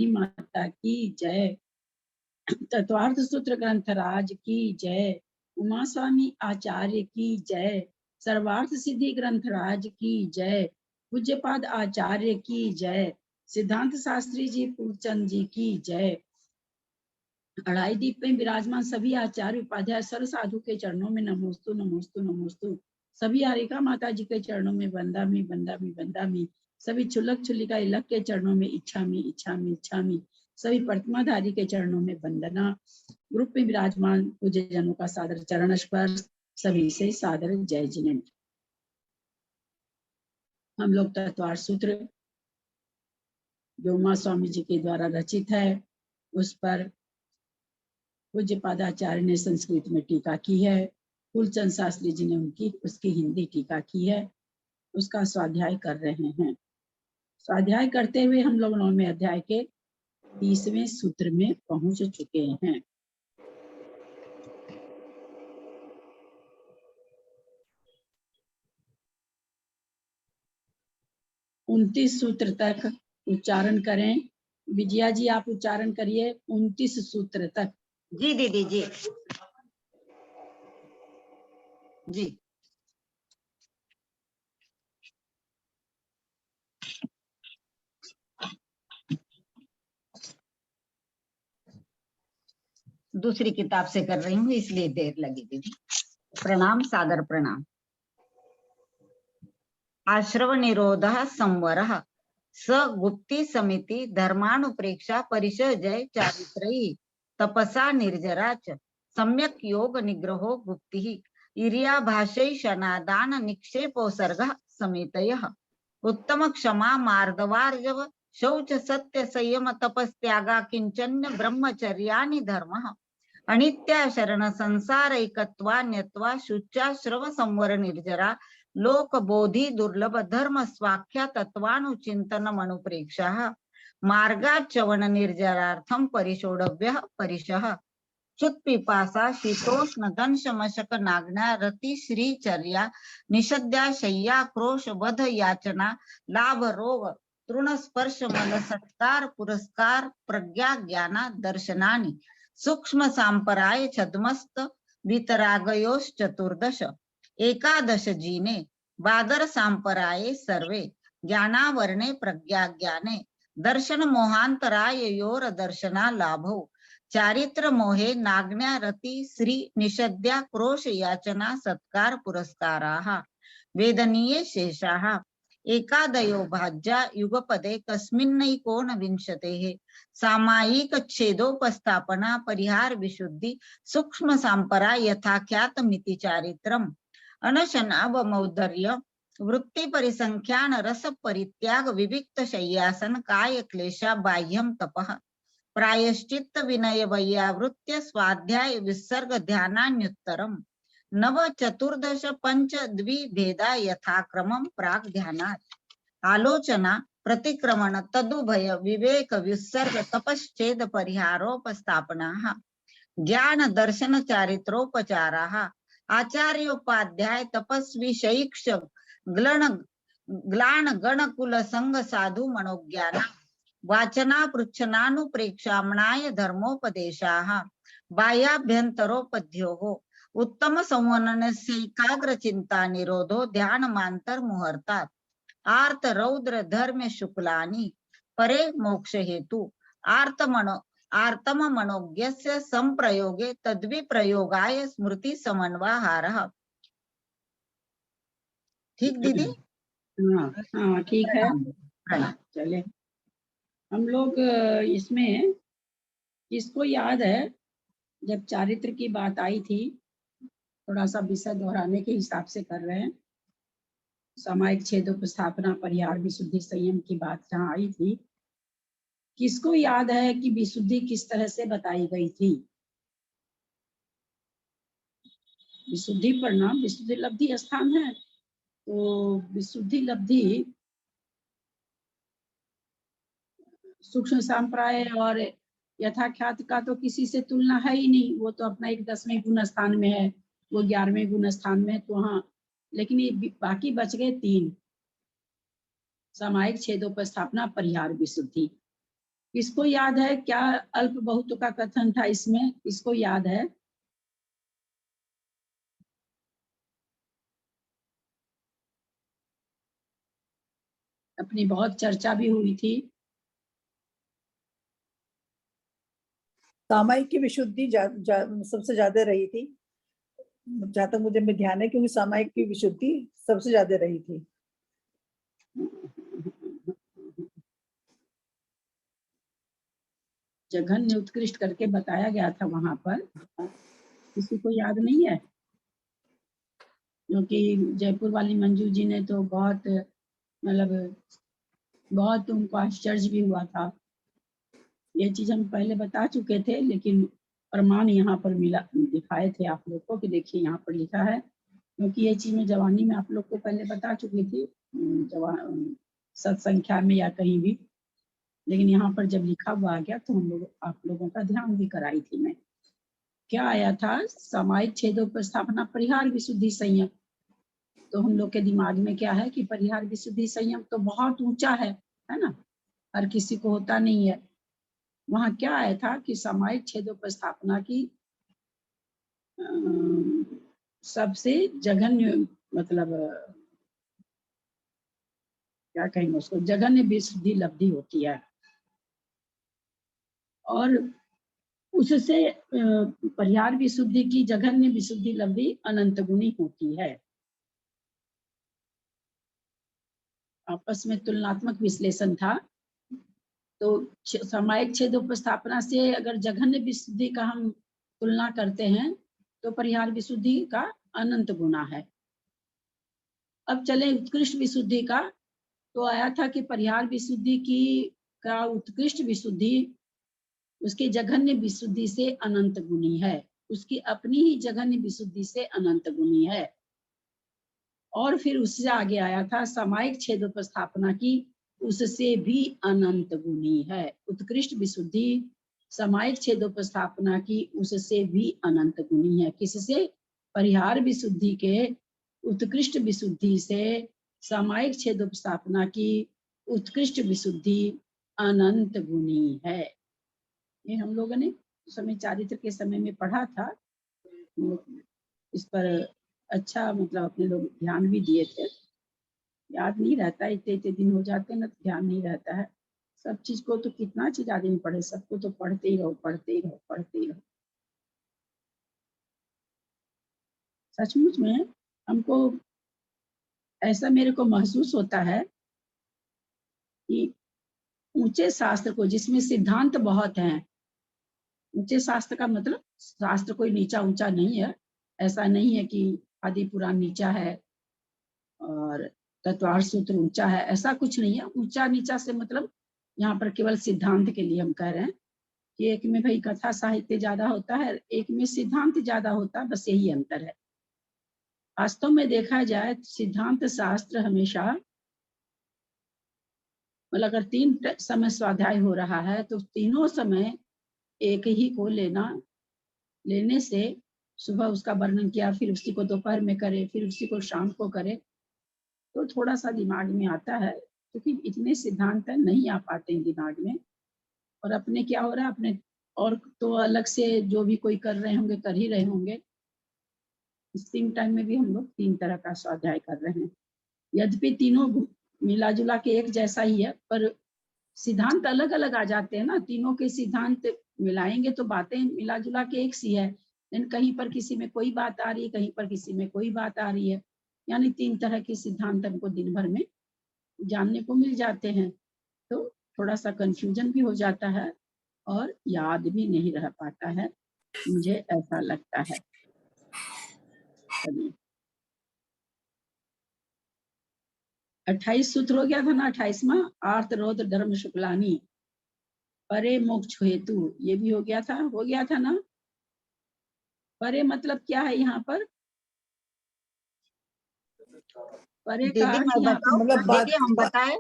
माता की जय। तत्वार्थ सूत्र ग्रंथराज की जय। उमा स्वामी आचार्य की जय। सर्वार्थ सिद्धि ग्रंथराज की जय। पूज्यपाद आचार्य की जय। सिद्धांत शास्त्री जी पूर्णचंद जी की जय। अढ़ाई दीप में विराजमान सभी आचार्य उपाध्याय सर्व साधु के चरणों में नमोस्तु नमोस्तु नमोस्तु। सभी हारिका माता जी के चरणों में बंदामी बंदामी बंदामी। सभी छुलक छुलिका इलक के चरणों में इच्छामी इच्छामी इच्छामी। सभी प्रतिमाधारी के चरणों में वंदना। ग्रुप में विराजमान पूज्य जनों का सादर चरण स्पर्श। सभी से सादर जय जिनेन्द्र। हम लोग तत्वार सूत्र जो उमा स्वामी जी के द्वारा रचित है उस पर पूज्य पादाचार्य ने संस्कृत में टीका की है। फूलचंद शास्त्री जी ने उसकी हिंदी टीका की है। उसका स्वाध्याय कर रहे हैं। स्वाध्याय करते हुए हम लोग 9वें अध्याय के 30वें सूत्र में पहुंच चुके हैं। उनतीस सूत्र तक उच्चारण करें। विजया जी आप उच्चारण करिए 29 सूत्र तक। जी दीदी जी जी। दूसरी किताब से कर रही हूँ इसलिए देर लगी दीदी। प्रणाम, सादर प्रणाम। आश्रव निरोधः संवरः स गुप्ति समिति धर्मानुप्रेक्षा परिषजय चारित्रैः तपसा निर्जराच सम्यक योग निग्रहो गुप्तिः इरिया भाषै शनादान निक्षेपोसर्गः समितयः उत्तम क्षमा मार्दवार्जव शौच सत्य संयम तपस्त्यागा किंचन्य ब्रह्मचर्यानि धर्मः अनित्या शरण संसारैकत्वान्यत्वा शुच्याश्रव संवर निर्जरा लोक बोधि दुर्लभ धर्म स्वाख्या तत्वानुचिंतन मनुप्रेक्षः मार्गाचवन निर्जरार्थम परिशोडव्यः परिशः चुत्पिपासा शीतोष्ण दंश मशक नाग्ना रति श्रीचर्या निषद्या शय्या क्रोश वध याचना लाभ रोग तृण स्पर्श मल सत्कार पुरस्कार प्रज्ञा ज्ञाना दर्शनानि सूक्ष्म सांपराय छद्मस्त वितरागयोश्चतुर्दश एकादश जीने बादर सांपराये सर्वे ज्ञानावरणे प्रज्ञा ज्ञाने दर्शन मोहांतराय योर दर्शना लाभो चारित्र मोहे नाग्न्या रति श्री निषद्या क्रोश याचना सत्कार पुरस्काराः वेदनीये शेषाः एकादयो भाज्या युगपदे कस्मिन्नैकोनविंशतेः सामायिक छेदोपस्थापना परिहार विशुद्धि सूक्ष्म सांपरा यथाख्यातमिति चारित्रम् अनशनाव मौदर्य वृत्ति परिसंख्यान रस परित्याग विविक्त शय्यासन काय क्लेशा बाह्यम तपः प्रायश्चित्त विनय वैयावृत्य स्वाध्याय विसर्ग ध्यानान्युत्तरम् नव चतुर्दश पंच द्विभेदा यथाक्रमं प्राग ध्यानात् आलोचना प्रतिक्रमण तदुभय विवेक विसर्ग तपश्चेद परिहारोपस्थापनाः ज्ञान दर्शन चारित्रोपचाराः आचार्योपाध्याय तपस्वी शैक्ष ग्लान गण कुल संग साधु मनोज्ञाना वाचना पृच्छनानुप्रेक्षामणाय धर्मोपदेशाः बाह्याभ्यन्तरोपध्योः उत्तम संवननस्यैकाग्र चिंता निरोधो ध्यान मांतर मुहूर्तात् आर्त रौद्र धर्म शुक्लानि परे मोक्ष हेतु आर्तम मनोज्ञस्य संप्रयोगे तद्विप्रयोगाय स्मृति समन्वाहारः। ठीक दीदी? हाँ ठीक है। चले हम लोग इसमें किसको याद है जब चारित्र की बात आई थी, थोड़ा सा विषय दोहराने के हिसाब से कर रहे हैं। सामायिक छेदोपस्थापना परिहार विशुद्धि संयम की बात जहाँ आई थी, किसको याद है कि विशुद्धि किस तरह से बताई गई थी? विशुद्धि परिणाम विशुद्धि लब्धि स्थान है, तो विशुद्धि लब्धि सूक्ष्म सांप्राय और यथाख्यात का तो किसी से तुलना है ही नहीं। वो तो अपना एक 10वें गुण स्थान में है, वो 11वें गुण स्थान में है, तो हाँ। लेकिन ये बाकी बच गए 3, सामायिक छेदोपस्थापना परिहार विशुद्धि। किसको याद है क्या अल्प बहुत्व का कथन था इसमें, किसको याद है? अपनी बहुत चर्चा भी हुई थी। सामायिक की विशुद्धि सबसे ज्यादा रही थी, जहां तक मुझे में ध्यान है, क्योंकि सामायिक की विशुद्धि सबसे ज्यादा रही थी। जघन्य उत्कृष्ट करके बताया गया था वहां पर, किसी को याद नहीं है? क्योंकि जयपुर वाली मंजू जी ने तो बहुत मतलब बहुत उनको आश्चर्य भी हुआ था। ये चीज हम पहले बता चुके थे, लेकिन प्रमाण यहाँ पर मिला, दिखाए थे आप लोग को कि देखिए यहाँ पर लिखा है, क्योंकि ये चीज मैं जवानी में आप लोग को पहले बता चुकी थी, सत्संख्या में या कहीं भी, लेकिन यहाँ पर जब लिखा हुआ आ गया तो हम लोग आप लोगों का ध्यान भी कराई थी मैं। क्या आया था? सामायिक छेदोपस्थापना परिहार विशुद्धि संयम। तो हम लोग के दिमाग में क्या है कि परिहार विशुद्धि संयम तो बहुत ऊंचा है ना, हर किसी को होता नहीं है। वहां क्या आया था कि सामायिक छेदोपस्थापना की सबसे जघन्य, मतलब क्या कहेंगे उसको, जघन्य विशुद्धि लब्धि होती है, और उससे परिहार विशुद्धि की जघन्य विशुद्धि लब्धि अनंत गुणी होती है। आपस में तुलनात्मक विश्लेषण था। तो सामायिक छेदोपस्थापना से अगर जघन्य विशुद्धि का हम तुलना करते हैं तो परिहार विशुद्धि का अनंत गुना है। अब चले उत्कृष्ट विशुद्धि का, तो आया था कि परिहार विशुद्धि की का उत्कृष्ट विशुद्धि उसके जघन्य विशुद्धि से अनंत गुनी है, उसकी अपनी ही जघन्य विशुद्धि से अनंत गुनी है। और फिर उससे आगे आया था सामायिक छेदोपस्थापना की, उससे भी अनंत गुनी है। उत्कृष्ट विशुद्धि सामायिक छेदोपस्थापना की उससे भी अनंत गुनी है। किससे? परिहार विशुद्धि के उत्कृष्ट विशुद्धि से सामायिक छेदोपस्थापना की उत्कृष्ट विशुद्धि अनंत गुनी है। ये हम लोगों ने समय चारित्र के समय में पढ़ा था, इस पर अच्छा मतलब अपने लोग ध्यान भी दिए थे। याद नहीं रहता, इतने इतने दिन हो जाते हैं ना तो ध्यान नहीं रहता है। सब चीज को तो कितना चीज आदमी पढ़े, सबको तो पढ़ते ही रहो पढ़ते ही रहो पढ़ते ही रहो। सचमुच में हमको ऐसा मेरे को महसूस होता है कि ऊंचे शास्त्र को, जिसमें सिद्धांत बहुत हैं, ऊंचे शास्त्र का मतलब शास्त्र कोई नीचा ऊंचा नहीं है, ऐसा नहीं है कि आदि पुराण नीचा है और तत्वार्थ सूत्र ऊंचा है, ऐसा कुछ नहीं है। ऊंचा नीचा से मतलब यहाँ पर केवल सिद्धांत के लिए हम कह रहे हैं कि एक में भाई कथा साहित्य ज्यादा होता है, एक में सिद्धांत ज्यादा होता है, बस यही अंतर है। वास्तव में देखा जाए सिद्धांत शास्त्र हमेशा मतलब अगर 3 समय स्वाध्याय हो रहा है तो तीनों समय एक ही को लेने से सुबह उसका वर्णन किया, फिर उसी को दोपहर में करे, फिर उसी को शाम को करे, तो थोड़ा सा दिमाग में आता है, क्योंकि इतने सिद्धांत नहीं आ पाते हैं दिमाग में। और अपने क्या हो रहा है, अपने और तो अलग से जो भी कोई कर रहे होंगे कर ही रहे होंगे। स्प्रिंग टाइम में भी हम लोग 3 तरह का स्वाध्याय कर रहे हैं, यद्यपि तीनों मिला जुला के एक जैसा ही है, पर सिद्धांत अलग अलग आ जाते हैं ना। तीनों के सिद्धांत मिलाएंगे तो बातें मिला जुला के एक सी है, लेकिन कहीं पर किसी में कोई बात आ रही है, कहीं पर किसी में कोई बात आ रही है, यानी 3 तरह के सिद्धांत हमको दिन भर में जानने को मिल जाते हैं। तो थोड़ा सा कंफ्यूजन भी हो जाता है और याद भी नहीं रह पाता है, मुझे ऐसा लगता है। 28 सूत्र हो गया था ना, 28वां आर्त रौद्र धर्म शुक्लानी परे मोक्ष हेतु, ये भी हो गया था ना। परे मतलब क्या है यहाँ पर? परे का दीदी मैं यहाँ बताऊं, मतलब दीदी हम बताएं,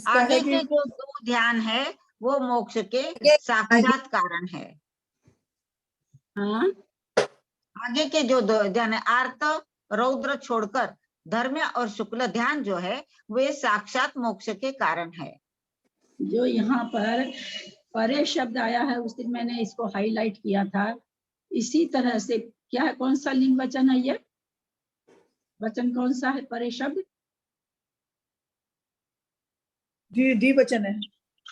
आगे के जो 2 ध्यान है वो मोक्ष के साक्षात कारण है। हाँ, आगे के जो 2 ध्यान है, आर्त रौद्र छोड़कर धर्म और शुक्ल ध्यान जो है वे साक्षात मोक्ष के कारण है। जो यहाँ पर परे शब्द आया है उस दिन मैंने इसको हाईलाइट किया था। इसी तरह से क्या है, कौन सा लिंग वचन है ये? वचन कौन सा है परे शब्द? द्विवचन है।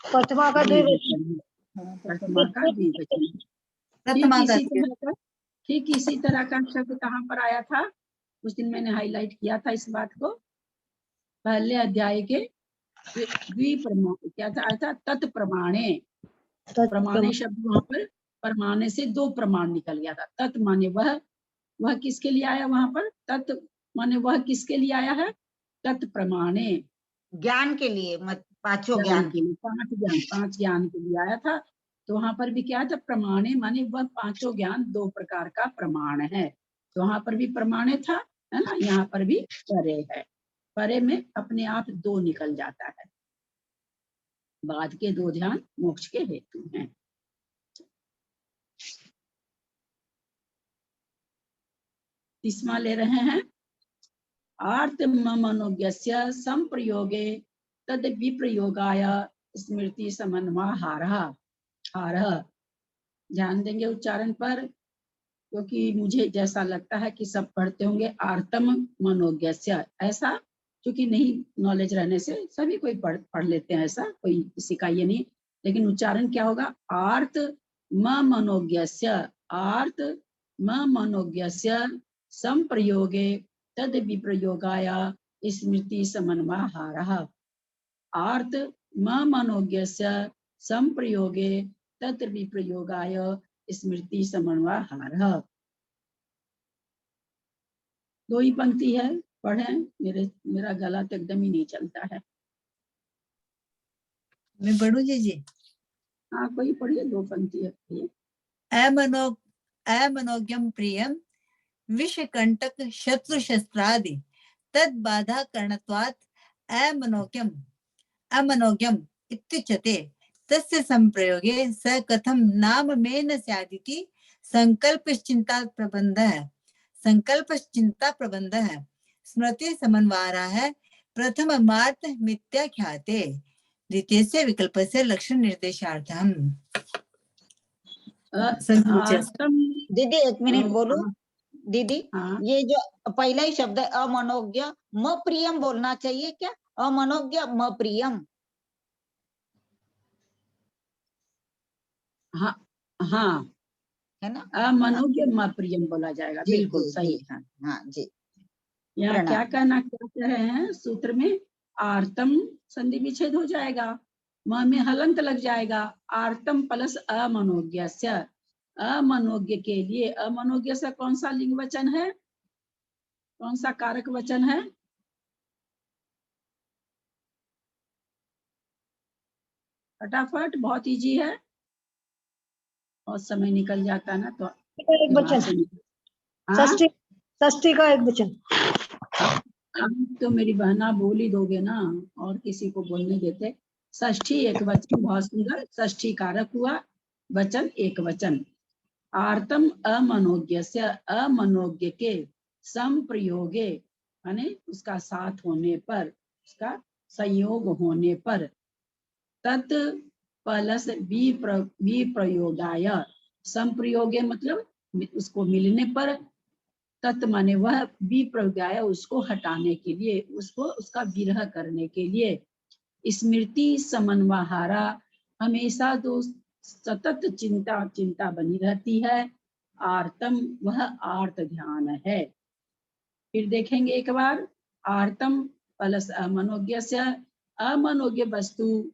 प्रथमा का द्विवचन। हाँ, प्रथमा का द्विवचन। प्रथमा का ठीक इसी तरह का शब्द कहाँ पर आया था? उस दिन मैंने हाईलाइट किया था इस बात को। पहले अध्याय के द्विप्रमाण क्या था? तत्प्रमाणे। प्रमाणे शब्द वहां पर प्रमाणे से दो प्रमाण निकल गया था। तत् माने वह किसके लिए आया वहां पर? तत् माने वह किसके लिए आया है? तत्प्रमाणे, ज्ञान के लिए, पांचों ज्ञान ज्ञान के लिए, पांच ज्ञान के लिए आया था। तो वहां पर भी क्या था? प्रमाणे माने वह पांचों ज्ञान दो प्रकार का प्रमाण है। तो वहां पर भी प्रमाणे था, है ना? यहाँ पर भी परे है। परे में अपने आप दो निकल जाता है। बाद के दो ध्यान मोक्ष के हेतु हैं। तीसवा ले रहे हैं, आर्त मनोज्ञस्य संप्रयोगे तद विप्रयोगाय स्मृति समन्वयहारः। ध्यान देंगे उच्चारण पर, क्योंकि मुझे जैसा लगता है कि सब पढ़ते होंगे आर्तम मनोज्ञस्य, ऐसा क्योंकि नहीं नॉलेज रहने से सभी कोई पढ़ लेते हैं, ऐसा कोई किसी का ये नहीं। लेकिन उच्चारण क्या होगा? आर्त मनोज्ञस्य, आर्त मनोज्ञस्य संप्रयोगे तद विप्रयोगाय स्मृति समन्वयहारः। आर्त मनोज्ञस्य संप्रयोगे तद विप्रयोगाय स्मृति समन्वयहारः। दो ही पंक्ति है, पढ़ें। मेरा गला तो एकदम ही नहीं चलता है। मैं पढ़ू जी? हाँ, कोई पढ़िए, दो पंक्ति है। अमनोज्ञम प्रियम विषकंटक शत्रु शस्त्रादि तद बाधा करणत्वात् अमनोज्ञम इत्युच्यते। तस्य संप्रयोगे स कथम नाम में न स्यादिति संकल्प चिंता प्रबंधः स्मृति समन्वयः है। प्रथम मार्थ मिथ्याख्याते द्वितीय से विकल्प से लक्षण निर्देशार्थम। दीदी एक मिनट बोलू दीदी। हाँ। ये जो पहला ही शब्द है अमनोज्ञ म प्रियम बोलना चाहिए क्या? अमनोज्ञ म प्रियम। हाँ हाँ, है ना? अमनोज्ञ म प्रियम बोला जाएगा। जी, बिल्कुल जी, सही जी, है। हाँ जी। यहाँ क्या प्रणाम। कह रहे हैं सूत्र में? आर्तम संधि विच्छेद हो जाएगा, म में हलंत लग जाएगा। आर्तम प्लस अमनोज्ञस्य, अमनोज्ञ के लिए अमनोज्ञ से कौन सा लिंग वचन है? कौन सा कारक वचन है? फटाफट, बहुत इजी है। बहुत समय निकल जाता है ना, तो एक वचन, षष्ठी का एक वचन। तो मेरी बहना बोल ही दोगे ना, और किसी को बोलने देते। षष्ठी एक वचन, बहुत सुंदर। षष्ठी कारक हुआ, वचन एक वचन। आर्तम अमनोज्ञ से, अमनोज्ञ के संप्रयोगे माने उसका साथ होने पर, उसका संयोग होने पर, तत् प्लस विप्रयोगाय, संप्रयोगे मतलब उसको मिलने पर, तत् माने वह, विप्रयोगाय उसको हटाने के लिए, उसको उसका विरह करने के लिए, स्मृति समन्वयहारा हमेशा दो सतत चिंता बनी रहती है। आर्तम वह आर्त ध्यान है। फिर देखेंगे एक बार, आर्तम प्लस अमनोज्ञ से, अमनोज्ञ वस्तु,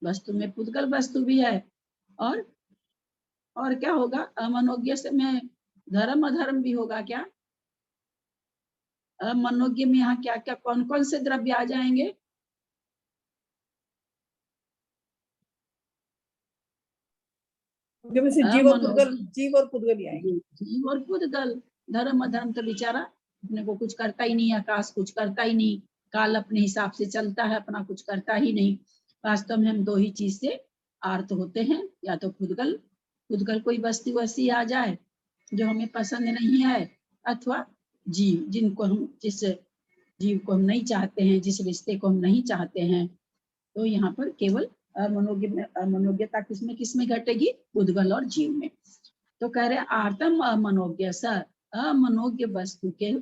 वस्तु में पुद्गल वस्तु भी है, और क्या होगा? अमनोज्ञ से में धर्म अधर्म भी होगा क्या? अमनोज्ञ में यहाँ क्या क्या कौन कौन से द्रव्य आ जाएंगे? जीव और पुद्गल ही आएंगे। जीव और पुद्गल। धर्म अधर्म तो बेचारा अपने को कुछ करता ही नहीं, आकाश कुछ करता ही नहीं, काल अपने हिसाब से चलता है, अपना कुछ करता ही नहीं। वास्तव में हम दो ही चीज से आर्त होते हैं, या तो पुद्गल कोई वस्तु ऐसी आ जाए जो हमें पसंद नहीं है, अथवा जीव जिस जीव को हम नहीं चाहते हैं, जिस रिश्ते को हम नहीं चाहते हैं, तो यहाँ पर केवल अमनोज्ञता किसमें किसमें घटेगी? उद्गल और जीव में। तो कह रहे आर्तम अमनोज्ञ स, अमनोज्ञ वस्तु के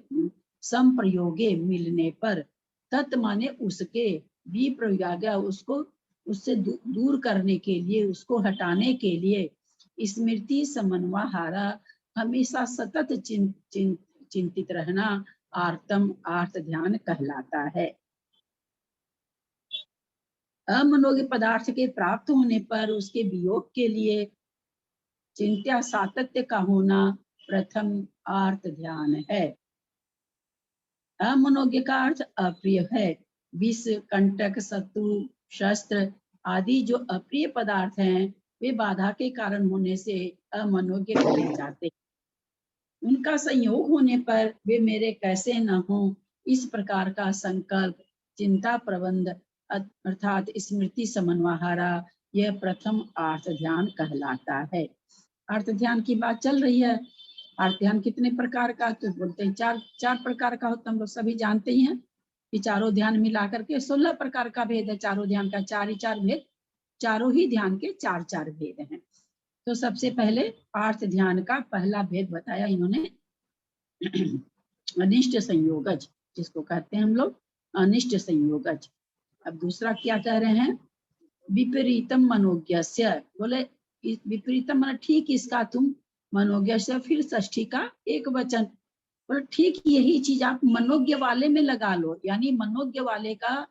संप्रयोगे मिलने पर, तत् माने उसके, विप्रयोगा उसको उससे दूर करने के लिए, उसको हटाने के लिए, स्मृति समन्वहारा हमेशा सतत चिंतित रहना आर्तम आर्त ध्यान कहलाता है। अमनोज्ञ पदार्थ के प्राप्त होने पर उसके वियोग के लिए चिंत्या सातत्य का होना प्रथम आर्त ध्यान है। अमनोज्ञ का अर्थ अप्रिय है। विष, कंटक, शत्रु, शस्त्र आदि जो अप्रिय पदार्थ हैं वे बाधा के कारण होने से अमनोज्ञ कहे जाते हैं। उनका संयोग होने पर वे मेरे कैसे न हो, इस प्रकार का संकल्प, चिंता प्रबंध अर्थात स्मृति समन्वहारा, यह प्रथम आर्त ध्यान कहलाता है। अर्थ ध्यान की बात चल रही है। अर्थ ध्यान कितने प्रकार का? तो बोलते हैं चार प्रकार का होता है। हम लोग सभी जानते ही हैं कि चारों ध्यान मिला करके 16 प्रकार का भेद है। चारों ध्यान का 4 भेद, चारों ही ध्यान के 4 भेद हैं। तो सबसे पहले अर्थ ध्यान का पहला भेद बताया इन्होंने, अनिष्ट संयोगज, जिसको कहते हैं हम लोग अनिष्ट संयोगज। अब दूसरा क्या कह रहे हैं? विपरीतम मनोज्ञस्य, बोले विपरीतम मतलब ठीक इसका तुम, मनोज्ञस्य फिर षष्ठी का एक वचन, बोले ठीक यही चीज आप मनोज्ञ वाले में लगा लो, यानी मनोज्ञ वाले का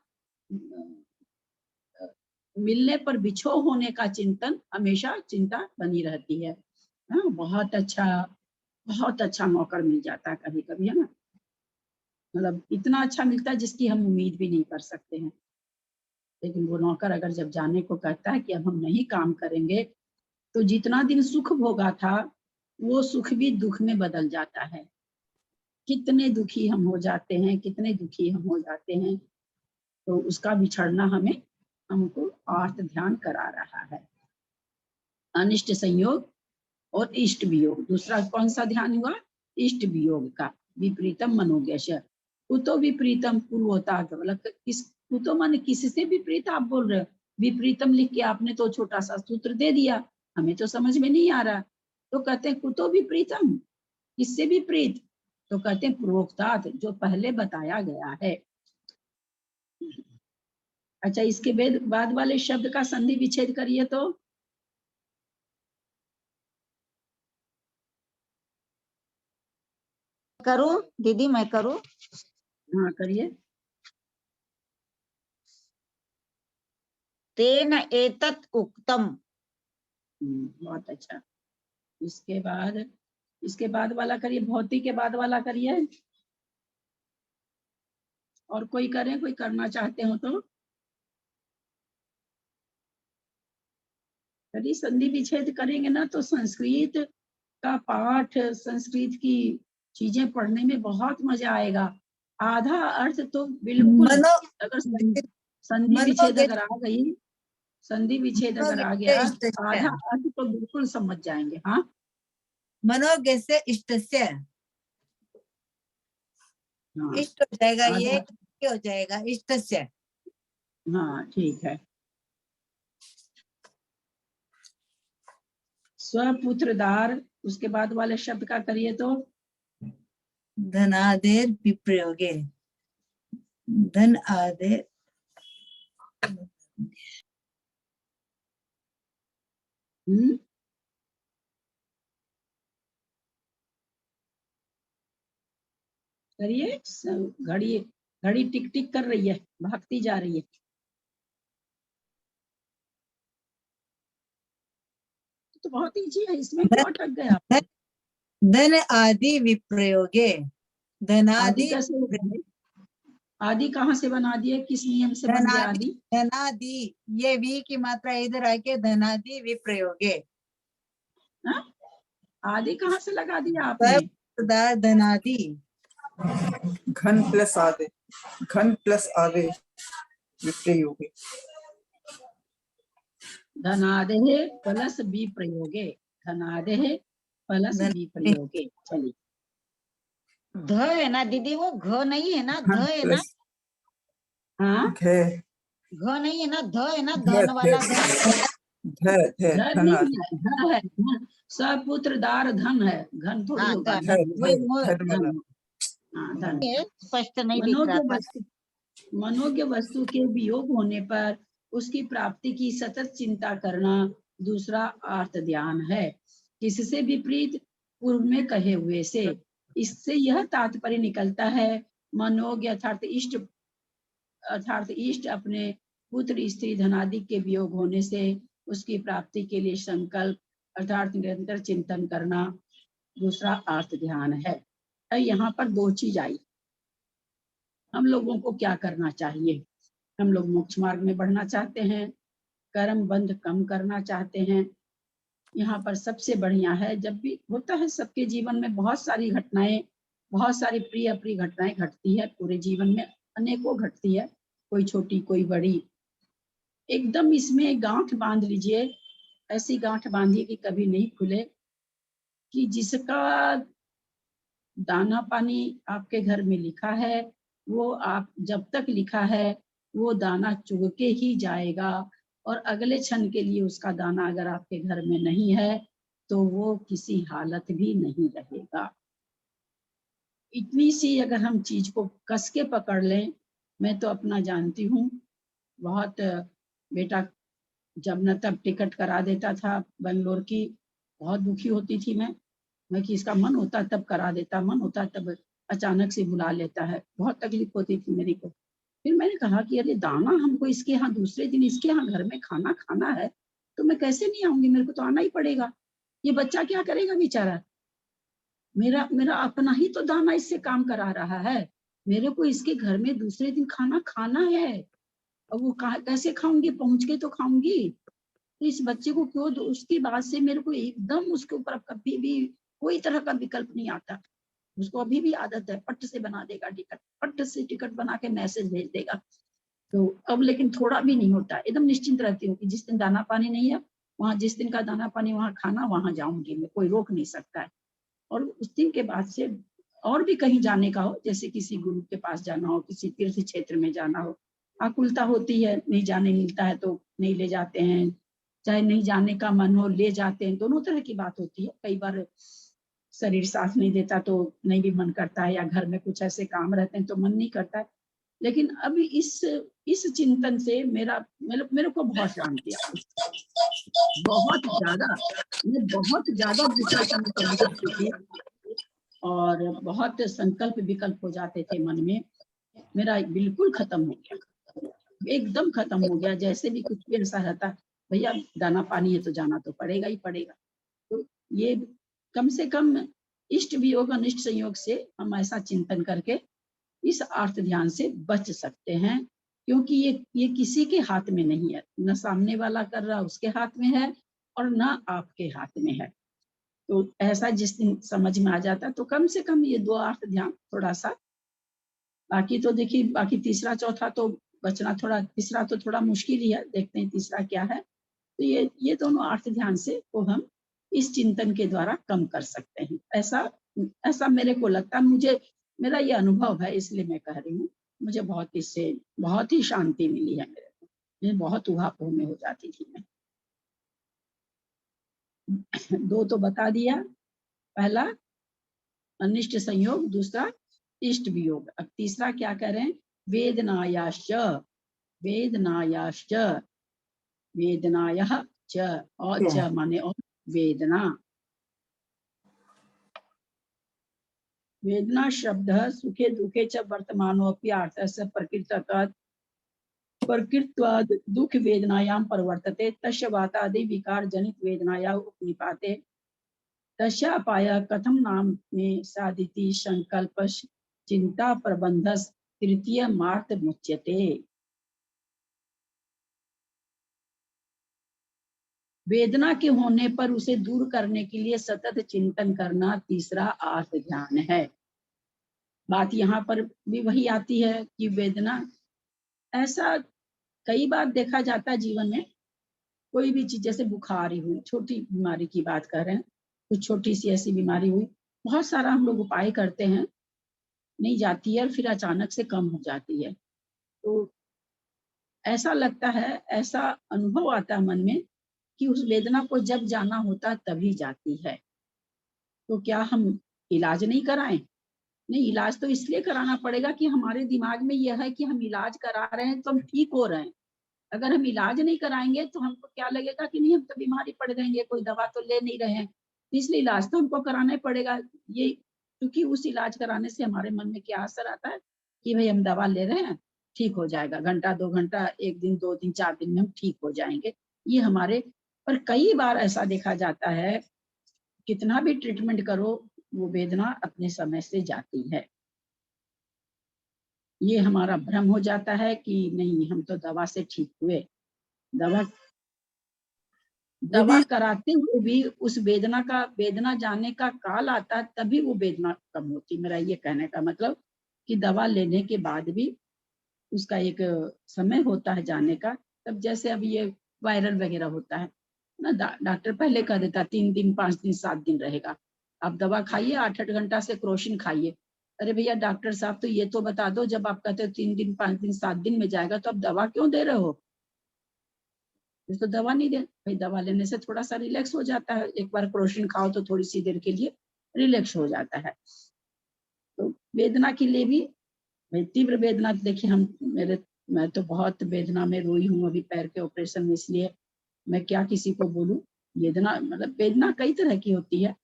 मिलने पर बिछो होने का चिंतन, हमेशा चिंता बनी रहती है। हाँ, बहुत अच्छा मौका मिल जाता है कभी कभी, है ना, मतलब इतना अच्छा मिलता है जिसकी हम उम्मीद भी नहीं कर सकते हैं। लेकिन वो नौकर अगर जब जाने को कहता है कि अब हम नहीं काम करेंगे, तो जितना दिन सुख भोगा था वो सुख भी दुख में बदल जाता है। कितने दुखी हम हो जाते हैं, कितने दुखी हम हो जाते हैं। तो उसका बिछड़ना हमको आर्त ध्यान करा रहा है। अनिष्ट संयोग और इष्ट वियोग। दूसरा कौन सा ध्यान हुआ? इष्ट वियोग का। विपरीतम मनोज्ञस्य, कुतो विपरीतम पूर्वोता, मतलब कुतो माने किससे विपरीत आप बोल रहे हो? विपरीतम लिख के आपने तो छोटा सा सूत्र दे दिया, हमें तो समझ में नहीं आ रहा। तो कहते हैं कुतो विपरीतम, किससे विपरीत? तो कहते हैं पूर्वोक्तात्, जो पहले बताया गया है। अच्छा, इसके बाद वाले शब्द का संधि विच्छेद करिए तो। करूं दीदी, मैं करूं? हाँ करिए। तेन एतत् उक्तम। बहुत अच्छा। इसके बाद वाला करिए, भौतिक के बाद वाला करिए। और कोई करे, कोई करना चाहते हो तो यदि संधि विच्छेद करेंगे ना तो संस्कृत का पाठ, संस्कृत की चीजें पढ़ने में बहुत मजा आएगा। आधा अर्थ तो बिल्कुल, अगर संधि विच्छेद अगर आ गई, संधि विच्छेद अगर आ गया, आधा अर्थ तो बिल्कुल समझ जाएंगे। हाँ, मनोज्ञस्य इष्टस्य, इष्ट हो जाएगा, ये हो जाएगा इष्टस्य। हाँ ठीक है। स्वपुत्रदार, उसके बाद वाले शब्द का करिए तो। धनादेर विप्रयोगे, धन आदेर, करिए। घड़ी टिक टिक कर रही है, भागती जा रही है। तो बहुत ईजी है, इसमें क्यों अटक गया? धन आदि विप्रयोगे, धनादि आदि कहाँ से बना दिए, किस नियम से बन गया आदि? धनादि, ये वी की मात्रा इधर आके धनादि विप्रयोगे। आदि कहाँ से लगा दिया आपने? धनादि, घन प्लस आदे विप्रयोगे। धनादेः प्लस विप्रयोगे, धनादेः प्लस विप्रयोगे। चलिए, ध है ना दीदी, वो घ नहीं है ना, ध है ना? हाँ, घ नहीं है ना, ध है ना, ध धन वाला ध ध। धन धन नहीं आदि। है, धन है, धन। सपुत्र दार धन है, घन थोड़ी हाँ, होगा, धन। धन वही धर्मला। धन। हाँ, धन। स्पष्ट नहीं दिख रहा मनोज्ञ था। वस्तु, मनोज्ञ वस्तु के वियोग होने पर उसकी प्राप्ति की सतत चिंता करना दूसरा अर्थ ध्यान है। किससे विपरीत? पूर्व में कहे हुए से। इससे यह तात्पर्य निकलता है, मनोज्ञ अर्थात इष्ट अपने पुत्र स्त्री धनादि के वियोग होने से उसकी प्राप्ति के लिए संकल्प अर्थात निरंतर चिंतन करना दूसरा अर्थ ध्यान है। यहाँ पर दो चीज आई। हम लोगों को क्या करना चाहिए? हम लोग मोक्ष मार्ग में बढ़ना चाहते हैं, कर्म बंध कम करना चाहते हैं। यहाँ पर सबसे बढ़िया है, जब भी होता है सबके जीवन में बहुत सारी घटनाएं, बहुत सारी प्रिय अप्रिय घटनाएं घटती है पूरे जीवन में, अनेकों घटती है, कोई छोटी कोई बड़ी। एकदम इसमें गांठ बांध लीजिए, ऐसी गांठ बांधिए कि कभी नहीं खुले, कि जिसका दाना पानी आपके घर में लिखा है वो आप जब तक लिखा है वो दाना चुग के ही जाएगा, और अगले क्षण के लिए उसका दाना अगर आपके घर में नहीं है तो वो किसी हालत भी नहीं रहेगा। इतनी सी अगर हम चीज को कस के पकड़ लें, मैं तो अपना जानती हूँ, बहुत बेटा जब न तब टिकट करा देता था बेंगलोर की, बहुत दुखी होती थी मैं कि इसका मन होता तब करा देता, मन होता तब अचानक से बुला लेता है, बहुत तकलीफ होती थी मेरी को। फिर मैंने कहा कि अरे दाना हमको इसके यहाँ दूसरे दिन इसके यहाँ घर में खाना खाना है तो मैं कैसे नहीं आऊंगी, मेरे को तो आना ही पड़ेगा। ये बच्चा क्या करेगा बेचारा, मेरा मेरा अपना ही तो दाना इससे काम करा रहा है, मेरे को इसके घर में दूसरे दिन खाना खाना है, और वो कैसे खाऊंगी, पहुंच के तो खाऊंगी। तो इस बच्चे को क्यों, उसकी बात से मेरे को एकदम उसके ऊपर कभी भी कोई तरह का विकल्प नहीं आता। उसको अभी भी आदत है, पट से बना देगा टिकट, पट से टिकट बना के मैसेज भेज देगा। तो अब लेकिन थोड़ा भी नहीं होता, एकदम निश्चिंत रहती हूँ कि जिस दिन दाना पानी नहीं है, वहां जिस दिन का दाना पानी वहां खाना, वहां जाऊंगी मैं, कोई रोक नहीं सकता है। और उस दिन के बाद से और भी कहीं जाने का हो, जैसे किसी गुरु के पास जाना हो, किसी तीर्थ क्षेत्र में जाना हो, आकुलता होती है, नहीं जाने मिलता है तो नहीं ले जाते हैं, चाहे नहीं जाने का मन हो ले जाते हैं, दोनों तरह की बात होती है। कई बार शरीर साथ नहीं देता तो नहीं भी मन करता है, या घर में कुछ ऐसे काम रहते हैं तो मन नहीं करता है। लेकिन अभी इस चिंतन से मेरे को बहुत शांति आई, बहुत ज्यादा, मैं बहुत ज्यादा विकल्प कर सकती थी और बहुत संकल्प विकल्प हो जाते थे मन में, मेरा बिल्कुल खत्म हो गया, एकदम खत्म हो गया। जैसे भी कुछ भी ऐसा रहता, भैया दाना पानी है तो जाना तो पड़ेगा ही पड़ेगा। तो ये कम से कम इष्ट वियोग अनिष्ट संयोग से हम ऐसा चिंतन करके इस अर्थ ध्यान से बच सकते हैं, क्योंकि ये किसी के हाथ में नहीं है, न सामने वाला कर रहा उसके हाथ में है और न आपके हाथ में है। तो ऐसा जिस दिन समझ में आ जाता तो कम से कम ये दो अर्थ ध्यान थोड़ा सा, बाकी तो देखिए बाकी तीसरा चौथा तो बचना थोड़ा, तीसरा तो थोड़ा मुश्किल ही है, देखते हैं तीसरा क्या है। तो ये दोनों अर्थ ध्यान से को हम इस चिंतन के द्वारा कम कर सकते हैं, ऐसा मेरे को लगता है, मुझे मेरा ये अनुभव है, इसलिए मैं कह रही हूँ। मुझे बहुत इससे बहुत ही शांति मिली है मेरे को, मैं बहुत उहापोह में हो जाती थी मैं। दो तो बता दिया, पहला अनिष्ट संयोग, दूसरा इष्ट वियोग। अब तीसरा क्या कह रहे हैं, वेदनायाश्च, वेदनायाश्च, वेदनायः च, और च माने और वेदना। वेदना शब्द सुखे दुखे च वर्तमानोऽपि अर्थस्य प्रकृतत्वाद् दुख वेदनायां प्रवर्तते, तस्य वातादि विकार जनित वेदनाया उपनिपाते, तस्य अपायः कथम नाम में साधिति संकल्प चिंता प्रबंधस तृतीय मार्ग मुच्यते। वेदना के होने पर उसे दूर करने के लिए सतत चिंतन करना तीसरा अर्थ ध्यान है। बात यहाँ पर भी वही आती है कि वेदना, ऐसा कई बार देखा जाता है जीवन में, कोई भी चीज जैसे बुखार ही हुई, छोटी बीमारी की बात कर रहे हैं, कुछ छोटी सी ऐसी बीमारी हुई, बहुत सारा हम लोग उपाय करते हैं, नहीं जाती है, फिर अचानक से कम हो जाती है। तो ऐसा लगता है, ऐसा अनुभव आता है मन में कि उस वेदना को जब जाना होता तभी जाती है। तो क्या हम इलाज नहीं कराएं? नहीं, इलाज तो इसलिए कराना पड़ेगा कि हमारे दिमाग में यह है कि हम इलाज करा रहे हैं तो हम ठीक हो रहे हैं। अगर हम इलाज नहीं कराएंगे तो हमको क्या लगेगा कि नहीं, हम तो बीमारी पड़ जाएंगे, कोई दवा तो ले नहीं रहे हैं, इसलिए इलाज तो हमको कराना ही पड़ेगा। ये क्योंकि उस इलाज कराने से हमारे मन में क्या असर आता है कि भाई हम दवा ले रहे हैं, ठीक हो जाएगा, घंटा 2 घंटा, 1 दिन 2 दिन 4 दिन में हम ठीक हो जाएंगे। ये हमारे, पर कई बार ऐसा देखा जाता है, कितना भी ट्रीटमेंट करो वो वेदना अपने समय से जाती है। ये हमारा भ्रम हो जाता है कि नहीं, हम तो दवा से ठीक हुए। दवा दीदी कराते हुए भी उस वेदना जाने का काल आता है, तभी वो वेदना कम होती। मेरा ये कहने का मतलब कि दवा लेने के बाद भी उसका एक समय होता है जाने का। तब जैसे अब ये वायरल वगैरह होता है ना, डॉक्टर पहले कह देता 3 दिन 5 दिन 7 दिन रहेगा, आप दवा खाइए, 8-8 घंटा से क्रोसिन खाइए। अरे भैया डॉक्टर साहब, तो ये तो बता दो, जब आप कहते हो 3 दिन 5 दिन 7 दिन में जाएगा तो आप दवा क्यों दे रहे हो? तो दवा नहीं दे भाई, दवा लेने से थोड़ा सा रिलैक्स हो जाता है, एक बार क्रोसिन खाओ तो थोड़ी सी देर के लिए रिलैक्स हो जाता है। तो वेदना के लिए भी भाई तीव्र वेदना, देखिए मैं तो बहुत वेदना में रोई हूँ अभी पैर के ऑपरेशन में, इसलिए मैं क्या किसी को बोलूं। वेदना मतलब वेदना कई तरह की होती है,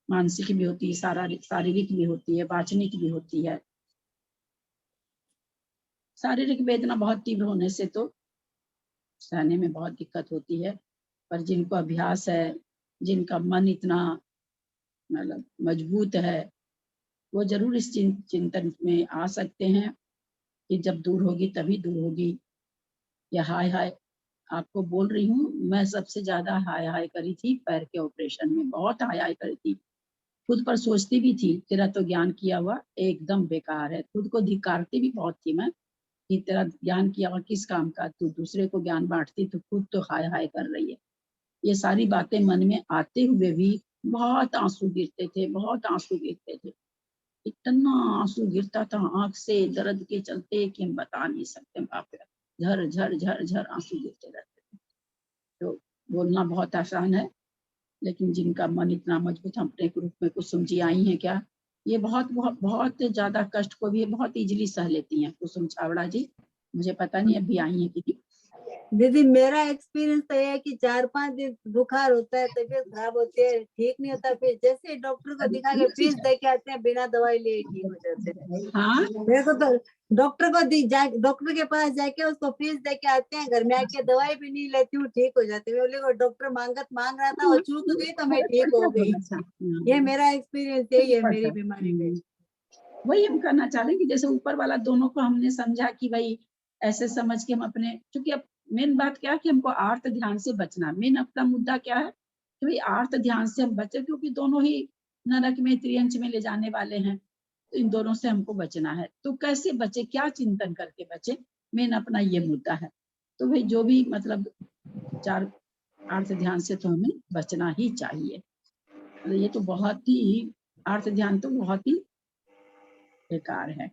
मानसिक भी होती है, शारीरिक भी होती है, वाचनिक भी होती है। शारीरिक वेदना बहुत तीव्र होने से तो सहने में बहुत दिक्कत होती है, पर जिनको अभ्यास है, जिनका मन इतना मतलब मजबूत है, वो जरूर इस चिंतन में आ सकते हैं कि जब दूर होगी तभी दूर होगी। या हाय हाय, आपको बोल रही हूँ, मैं सबसे ज्यादा हाय हाय करी थी पैर के ऑपरेशन में, बहुत हाय हाय करी थी। खुद पर सोचती भी थी तेरा तो ज्ञान किया हुआ एकदम बेकार है, खुद को धिक्कारती भी बहुत थी मैं कि तेरा ज्ञान किया हुआ किस काम का, तू दूसरे को ज्ञान बांटती तो खुद तो हाय हाय कर रही है। ये सारी बातें मन में आते हुए भी बहुत आंसू गिरते थे, बहुत आंसू गिरते थे, इतना आंसू गिरता था आंख से दर्द के चलते कि हम बता नहीं सकते। बाप रे, झर झर झर झर आंसू गिरते रहते थे। तो बोलना बहुत आसान है, लेकिन जिनका मन इतना मजबूत, हम अपने ग्रुप में कुछ समझी आई हैं क्या, ये बहुत बहुत बहुत ज्यादा कष्ट को भी बहुत इजीली सह लेती हैं। कुसुम छावड़ा जी, मुझे पता नहीं अभी आई है कि दीदी मेरा एक्सपीरियंस तो ये है कि 4-5 दिन बुखार होता है, तबीयत खराब होती है, ठीक नहीं होता, फिर जैसे डॉक्टर को दिखा के फीस दे के आते हैं, बिना दवाई लिए ठीक हो जाते हैं। हाँ मेरे को तो डॉक्टर के पास जाके उसको फीस दे के आते हैं, घर में आके दवाई भी नहीं लेती हूँ, ठीक हो जाते हैं। बोले को डॉक्टर मांग रहा था और चूक गई तो मैं ठीक हो गई। ये मेरा एक्सपीरियंस यही है मेरी बीमारी में। वही हम करना चाह रहे हैं कि जैसे ऊपर वाला दोनों को हमने समझा कि भाई ऐसे समझ के हम अपने, क्योंकि अब मेन बात क्या है कि हमको आर्त ध्यान से बचना, मेन अपना मुद्दा क्या है कि भाई आर्त ध्यान से हम बचे, क्योंकि दोनों ही नरक में त्रियंच में ले जाने वाले हैं, तो इन दोनों से हमको बचना है। तो कैसे बचे, क्या चिंतन करके बचे, मेन अपना ये मुद्दा है। तो भाई जो भी मतलब 4 आर्त ध्यान से तो हमें बचना ही चाहिए। ये तो बहुत ही, आर्त ध्यान तो बहुत ही बेकार है।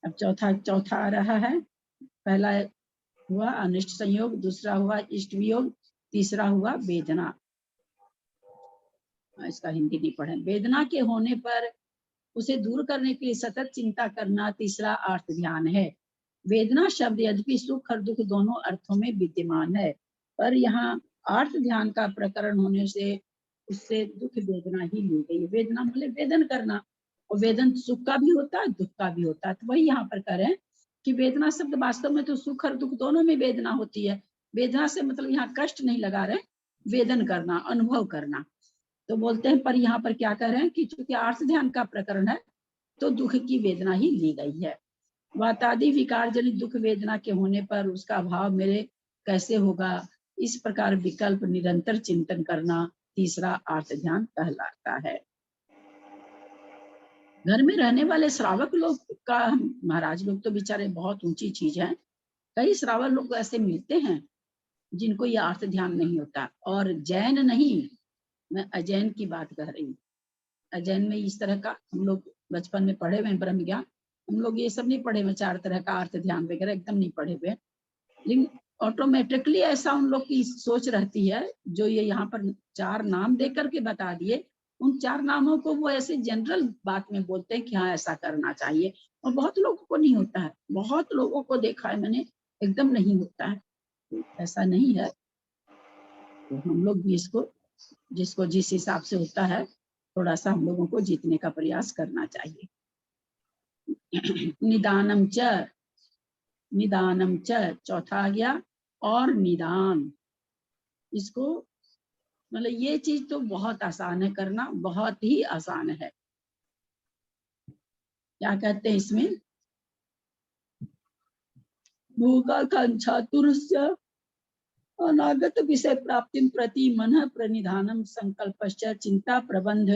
अब चौथा आ रहा है, पहला हुआ अनिष्ट संयोग, दूसरा हुआ इष्ट वियोग, तीसरा हुआ वेदना। इसका हिंदी नहीं पढ़े। वेदना के होने पर उसे दूर करने के लिए सतत चिंता करना तीसरा अर्थ ध्यान है। वेदना शब्द यद्यपि सुख और दुख दोनों अर्थों में विद्यमान है, पर यहाँ अर्थ ध्यान का प्रकरण होने से उससे दुख वेदना ही ली गई। वेदना मतलब वेदन करना, और वेदन सुख का भी होता है, दुख का भी होता है। तो वही यहाँ पर करें कि वेदना शब्द वास्तव में तो सुख और दुख दोनों में वेदना होती है। वेदना से मतलब यहाँ कष्ट नहीं लगा रहे, वेदन करना, अनुभव करना। तो बोलते हैं पर यहाँ पर क्या कह रहे हैं कि चूंकि आर्थ ध्यान का प्रकरण है तो दुख की वेदना ही ली गई है। वातादि विकार जनित दुख वेदना के होने पर उसका अभाव मेरे कैसे होगा, इस प्रकार विकल्प निरंतर चिंतन करना तीसरा अर्थ ध्यान कहलाता है। घर में रहने वाले श्रावक लोग का, महाराज लोग तो बेचारे बहुत ऊंची चीज है। कई श्रावक लोग ऐसे मिलते हैं जिनको ये अर्थ ध्यान नहीं होता, और जैन नहीं, मैं अजैन की बात कह रही हूँ। अजैन में इस तरह का हम लोग बचपन में पढ़े हुए ब्रह्म ज्ञान, हम लोग ये सब नहीं पढ़े हुए, 4 तरह का अर्थ ध्यान वगैरह एकदम नहीं पढ़े हुए। लेकिन ऑटोमेटिकली ऐसा उन लोग की सोच रहती है, जो ये यहाँ पर 4 नाम दे करके बता दिए, उन 4 नामों को वो ऐसे जनरल बात में बोलते हैं कि हाँ ऐसा करना चाहिए, और बहुत लोगों को नहीं होता है, बहुत लोगों को देखा है मैंने, एकदम नहीं होता है, ऐसा नहीं है। तो हम लोग भी इसको, जिसको जिस हिसाब से होता है, थोड़ा सा हम लोगों को जीतने का प्रयास करना चाहिए। निदानम च, निदानम च चौथा आ गया, और निदान, इसको मतलब ये चीज तो बहुत आसान है करना, बहुत ही आसान है। क्या कहते हैं इसमें, भूकांक्षातुरस्य अनागत विषय प्राप्ति प्रति मन प्रणिधानम संकल्पश्च चिंता प्रबंध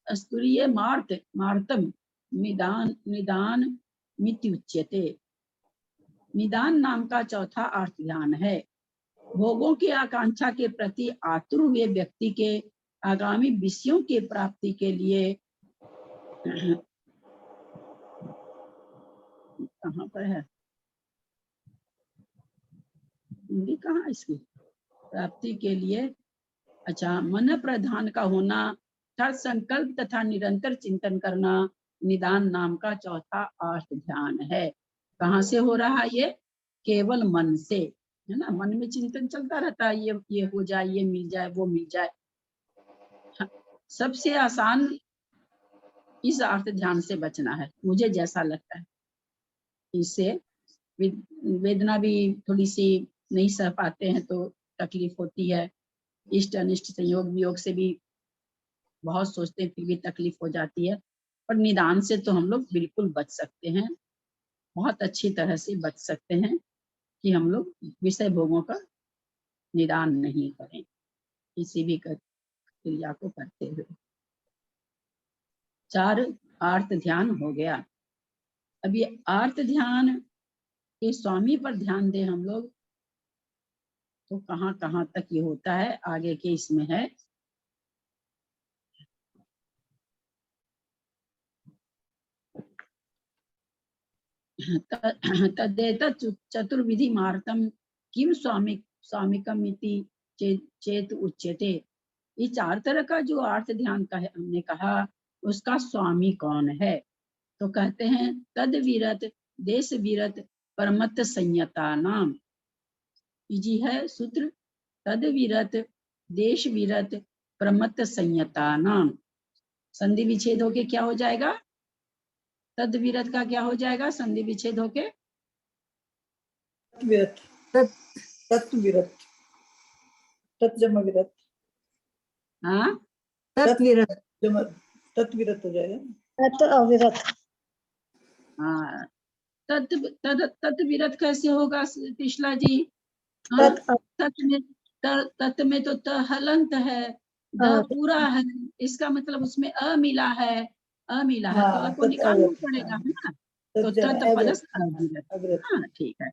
अस्तुरीय मार्तम निदान निदान मित्युच्यते। निदान नाम का चौथा अर्थ ध्यान है। भोगों की आकांक्षा के प्रति आतुर हुए व्यक्ति के आगामी विषयों की प्राप्ति के लिए कहाँ पर है हिंदी, कहाँ इसकी प्राप्ति के लिए, अच्छा, मन प्रधान का होना, अर्थात संकल्प तथा निरंतर चिंतन करना निदान नाम का चौथा अर्थ ध्यान है। कहाँ से हो रहा है ये, केवल मन से, है ना, मन में चिंतन चलता रहता है, ये हो जाए, ये मिल जाए, वो मिल जाए। सबसे आसान इस अर्थ ध्यान से बचना है, मुझे जैसा लगता है। इससे वेदना भी थोड़ी सी नहीं सह पाते हैं तो तकलीफ होती है, इष्ट अनिष्ट संयोग वियोग से भी बहुत सोचते हैं, फिर भी तकलीफ हो जाती है। पर निदान से तो हम लोग बिल्कुल बच सकते हैं, बहुत अच्छी तरह से बच सकते हैं कि हम लोग विषय भोगों का निदान नहीं करें किसी भी क्रिया को करते हुए। 4 आर्त ध्यान हो गया। अब ये आर्त ध्यान के स्वामी पर ध्यान दें हम लोग, तो कहाँ कहाँ तक ये होता है, आगे के इसमें है। तदेतत् चतुर्विधि मार्तम किम स्वामिकम इति चेत उच्यते। ये 4 तरह का जो अर्थ ध्यान का है, हमने कहा उसका स्वामी कौन है, तो कहते हैं तद विरत देश विरत परमत संयता नाम। जी है सूत्र, तद विरत देश विरत परमत संयता नाम। संधि विच्छेद होके क्या हो जाएगा, तद विरत का क्या हो जाएगा, संधि विच्छेद होके विरत, तत्व विरत, तत्जम विरत, हाँ तत्विरत, तत्व विरत हो जाएगा, तत् अविरत, हाँ, तत् विरत कैसे होगा कृष्णा जी, हाँ, तत् में तो त हलंत है, द पूरा है, इसका मतलब उसमें अ मिला है, तो अ को निकालना पड़ेगा, है ना, तो तत् प्लस अविरत, हाँ ठीक है।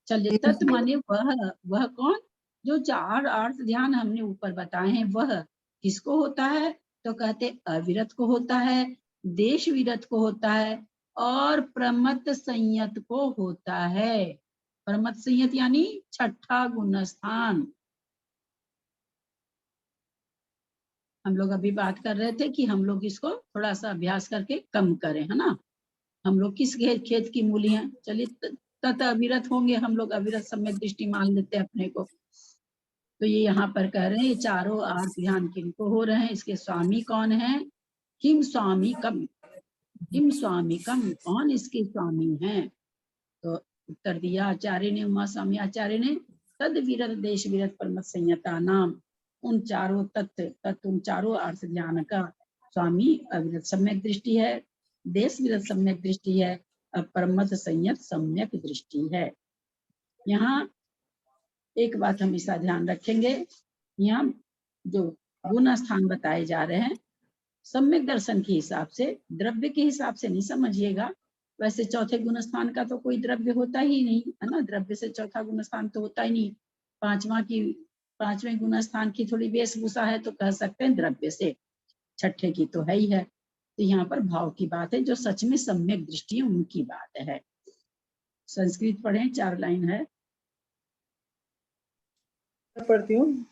चलिए, तत् माने वह कौन, जो 4 अर्थ ध्यान हमने ऊपर बताए हैं, वह किसको होता है, तो कहते अविरत को होता है, देश विरत को होता है, और प्रमत्त संयत को होता है। प्रमत्त संयत यानी 6ठा गुण स्थान। हम लोग अभी बात कर रहे थे कि हम लोग इसको थोड़ा सा अभ्यास करके कम करें, है ना। हम लोग किस खेत की मूली हैं, चलिए तत् अविरत होंगे, हम लोग अविरत सम्यक दृष्टि मान लेते हैं अपने को। तो ये यहाँ पर कह रहे हैं, ये 4 अर्थ ध्यान किनको हो रहे हैं, इसके स्वामी कौन है, किम स्वामी कम, किम स्वामी कम, कौन इसके स्वामी हैं। तो उत्तर दिया आचार्य ने, उमा स्वामी आचार्य ने, तद विरत देश विरत परमत संयता नाम, उन 4 तत्व उन 4 अर्थ ध्यान का स्वामी अविरत सम्यक दृष्टि है, देश विरत सम्यक दृष्टि है, परमत संयत सम्यक दृष्टि है। यहाँ एक बात हमेशा ध्यान रखेंगे, यहाँ जो गुण स्थान बताए जा रहे हैं सम्यक दर्शन के हिसाब से, द्रव्य के हिसाब से नहीं समझिएगा। वैसे चौथे गुण स्थान का तो कोई द्रव्य होता ही नहीं, है ना, द्रव्य से चौथा गुण स्थान तो होता ही नहीं। 5वें गुण स्थान की थोड़ी वेशभूषा है तो कह सकते हैं द्रव्य से, 6ठे की तो है ही है। तो यहाँ पर भाव की बात है, जो सच में सम्यक दृष्टि है उनकी बात है। संस्कृत पढ़ें, 4 लाइन है। पढ़ती हूँ।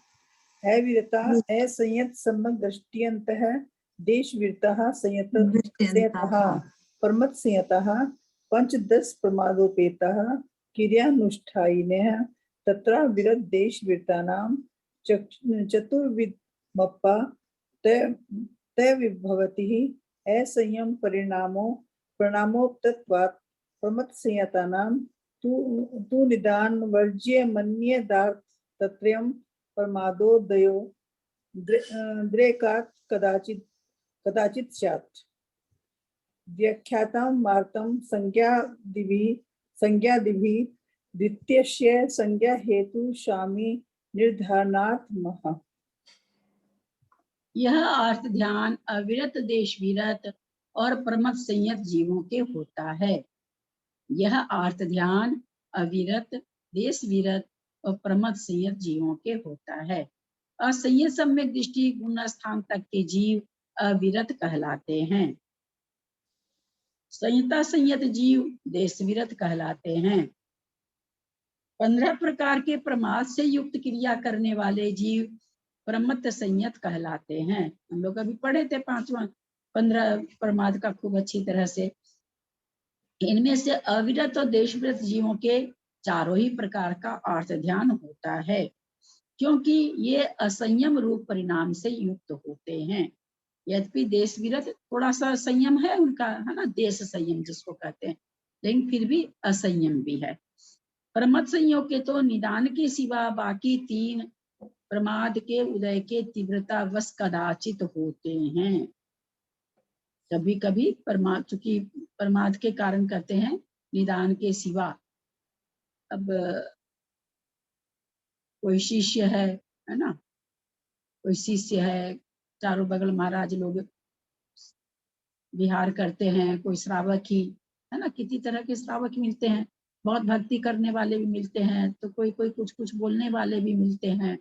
अविरता असंयत सम्यक दृष्टियन्तः देश वीरता संयतः परमत संयतः पंचदश प्रमादोपेतः क्रियानुष्ठायिनः तत्र विरत देश वीरतानां चतुर्विधमप्पा तैर्विभवति असंयम परिणामोक्तत्वात् परमत संयतानां तु निदान वर्ज्य मन्येदार्थ तत्रयम् प्रमादोदयो द्रेकात् कदाचित् स्यात्। व्याख्यातां मार्तं संज्ञादिभिः द्वितीयस्य संज्ञा हेतु शामी निर्धारणार्थमः। यह अर्थ ध्यान अविरत देश विरत और प्रमथ संयत जीवों के होता है। यह अर्थ ध्यान अविरत देश विरत और प्रमथ संयत जीवों के होता है। असंयत सम्यक दृष्टि गुण स्थान तक के जीव अविरत कहलाते हैं। संयता संयत जीव देश विरत कहलाते हैं। 15 प्रकार के प्रमाद से युक्त क्रिया करने वाले जीव प्रमत्त संयत कहलाते हैं। हम लोग अभी पढ़े थे 15 प्रमाद का खूब अच्छी तरह से। इनमें से अविरत और देश विरत जीवों के चारों ही प्रकार का अर्थ ध्यान होता है, क्योंकि ये असंयम रूप परिणाम से युक्त होते हैं। यद्यपि देश विरत थोड़ा सा संयम है उनका, है ना, देश संयम जिसको कहते हैं, लेकिन फिर भी असंयम भी है। प्रमथ संयोग के तो निदान के सिवा बाकी 3 प्रमाद के उदय के तीव्रता वश कदाचित होते हैं। कभी कभी चूंकि प्रमाद के कारण कहते हैं निदान के सिवा। अब कोई शिष्य है ना, कोई शिष्य है, चारों बगल महाराज लोग विहार करते हैं, कोई श्रावक ही है ना, कितनी तरह के श्रावक मिलते हैं। बहुत भक्ति करने वाले भी मिलते हैं, तो कोई कोई कुछ कुछ बोलने वाले भी मिलते हैं,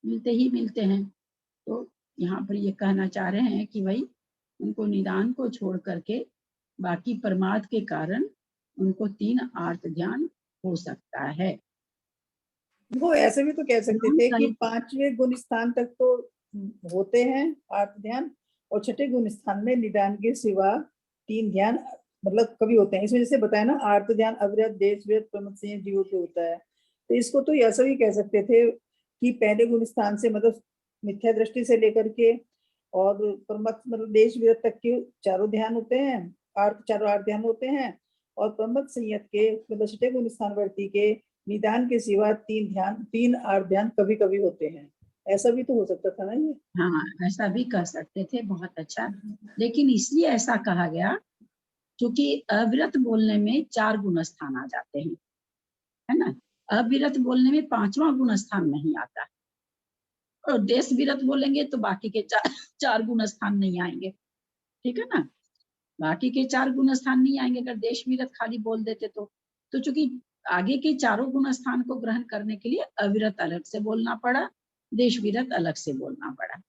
मिलते हैं। तो यहाँ पर ये कहना चाह रहे हैं कि भाई उनको निदान को छोड़ करके बाकी प्रमाद के कारण उनको 3 अर्थ ध्यान हो सकता है। वो ऐसे भी तो कह सकते थे कि 5वें गुण स्थान तक तो होते हैं अर्थ ध्यान, और 6ठे गुण स्थान में निदान के सिवा 3 ध्यान मतलब कभी होते हैं। इसमें जैसे बताया ना, अर्थ ध्यान अविरत देश विरत प्रमथ संयत जीवों के होता है, तो इसको तो ऐसा भी कह सकते थे कि पहले गुण स्थान से मतलब मिथ्या दृष्टि से लेकर के और प्रमथ मतलब देश विरत तक के चारों ध्यान होते हैं, चारों अर्थ ध्यान होते हैं, और प्रमथ संयत के मतलब 6ठे गुण स्थानवर्ती के निदान के सिवा 3 अर्थ ध्यान कभी कभी होते हैं। ऐसा भी तो हो सकता था ना ये। हाँ, ऐसा भी कह सकते थे, बहुत अच्छा। लेकिन इसलिए ऐसा कहा गया क्योंकि अविरत बोलने में 4 गुण स्थान आ जाते हैं, है ना। अविरत बोलने में 5वां गुण स्थान नहीं आता, और देश विरत बोलेंगे तो बाकी के 4 गुण स्थान नहीं आएंगे, ठीक है ना। बाकी के 4 गुण स्थान नहीं आएंगे अगर देश विरत खाली बोल देते तो चूंकि आगे के चारों गुण स्थान को ग्रहण करने के लिए अविरत अलग से बोलना पड़ा, देश विरत अलग से बोलना पड़ा।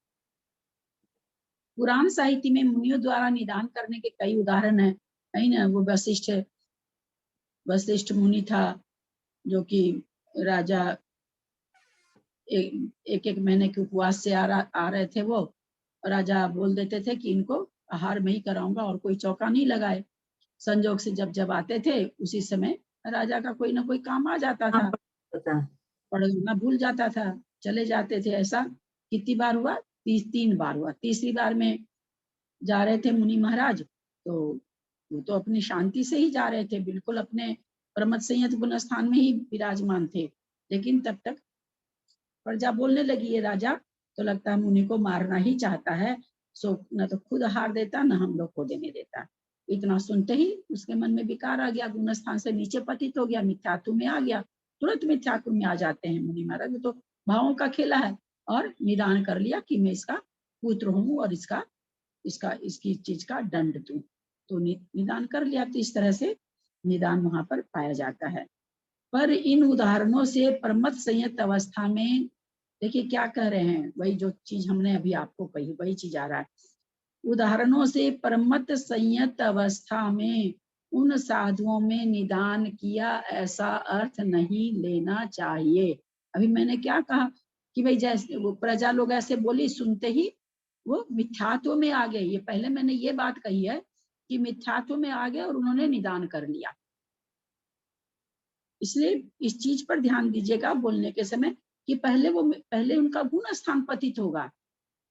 पुराण साहित्य में मुनियों द्वारा निदान करने के कई उदाहरण है ना। वो वशिष्ठ मुनि था, जो कि राजा एक महीने के उपवास से आ रहे थे। वो राजा बोल देते थे कि इनको आहार में ही कराऊंगा और कोई चौका नहीं लगाए। संजोग से जब आते थे उसी समय राजा का कोई ना कोई काम आ जाता था, पढ़ना भूल जाता था, चले जाते थे। ऐसा कितनी बार हुआ? 3 बार हुआ। तीसरी बार में जा रहे थे मुनि महाराज, तो वो तो अपनी शांति से ही जा रहे थे, बिल्कुल अपने प्रमथ संयत गुण स्थान में ही विराजमान थे। लेकिन तब तक प्रजा बोलने लगी, ये राजा तो लगता है मुनि को मारना ही चाहता है, सो न तो खुद हार देता न हम लोग को देने देता। इतना सुनते ही उसके मन में विकार आ गया, गुण स्थान से नीचे पतित हो गया, मिथ्यात्व में आ गया। तुरंत मिथ्यात्व में आ जाते हैं मुनि महाराज, तो भावों का खेला है। और निदान कर लिया कि मैं इसका पुत्र हूँ और इसकी चीज का दंड दूं, तो निदान कर लिया। तो इस तरह से निदान वहां पर पाया जाता है। पर इन उदाहरणों से प्रमथ संयत अवस्था में देखिए क्या कह रहे हैं, वही जो चीज हमने अभी आपको कही वही चीज आ रहा है। उदाहरणों से परमत संयत अवस्था में उन साधुओं में निदान किया ऐसा अर्थ नहीं लेना चाहिए। अभी मैंने क्या कहा कि भाई जैसे वो प्रजा लोग ऐसे बोली, सुनते ही वो मिथ्यात्व में आ गए। ये पहले मैंने ये बात कही है कि मिथ्यात्व में आ गए और उन्होंने निदान कर लिया। इसलिए इस चीज पर ध्यान दीजिएगा बोलने के समय कि पहले उनका गुण स्थान पतित होगा,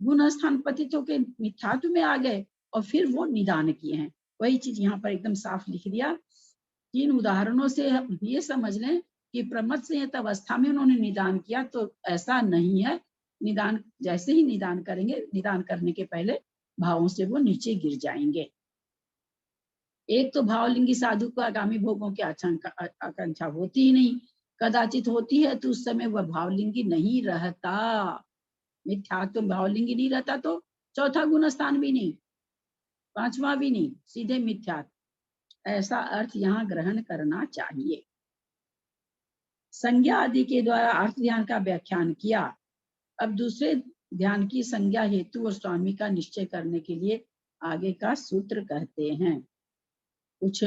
गुण स्थान पतित होकर मिथ्यात्व में आ गए और फिर वो निदान किए हैं। वही चीज यहाँ पर एकदम साफ लिख दिया। इन उदाहरणों से हम ये समझ लें कि प्रमथ संयत अवस्था में उन्होंने निदान किया, तो ऐसा नहीं है। निदान जैसे ही निदान करेंगे, निदान करने के पहले भावों से वो नीचे गिर जाएंगे। एक तो भावलिंगी साधु को आगामी भोगों की आकांक्षा होती ही नहीं, कदाचित होती है तो उस समय वह भावलिंगी नहीं रहता। मिथ्यात्व भावलिंगी नहीं रहता तो चौथा गुण स्थान भी नहीं, पांचवा भी नहीं, सीधे मिथ्यात्व। ऐसा अर्थ यहाँ ग्रहण करना चाहिए। संज्ञा आदि के द्वारा अर्थ ध्यान का व्याख्यान किया। अब दूसरे ध्यान की संज्ञा, हेतु और स्वामी का निश्चय करने के लिए आगे का सूत्र कहते हैं। कुछ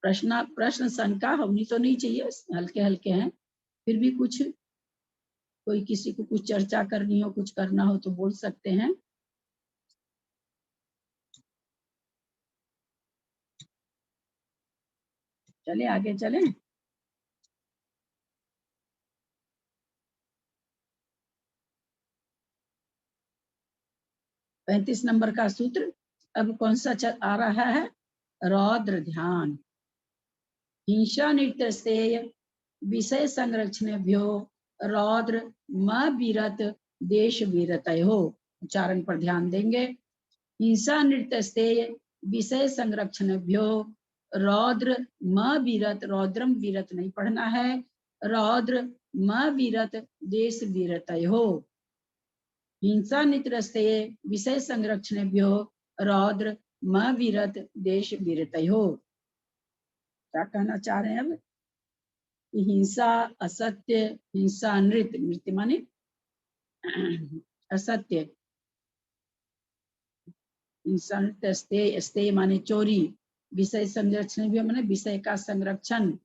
प्रश्न शंका होनी तो नहीं चाहिए, हल्के हल्के हैं, फिर भी कुछ कोई किसी को कुछ चर्चा करनी हो, कुछ करना हो तो बोल सकते हैं। चले आगे चलें। पैंतीस नंबर का सूत्र अब कौन सा आ रहा है? रौद्र ध्यान। हिंसा निर्तस्तेय विषय संरक्षणेभ्यो रौद्र म विरत देश विरतयो। उच्चारण पर ध्यान देंगे। हिंसा निर्तस्तेय विषय संरक्षणेभ्यो रौद्र म विरत, रौद्रम विरत नहीं पढ़ना है, रौद्र म विरत देश विरतयो। हिंसा नित्रस्तेय विषय संरक्षणेभ्यो रौद्र म विरत देश विरतयो। क्या कहना चाह रहे हैं अब? हिंसा असत्य, हिंसा नृत्य, नृत्य माने असत्य, हिंसा नृत्य स्तेय माने चोरी, विषय संरक्षण भी माने विषय का संरक्षण।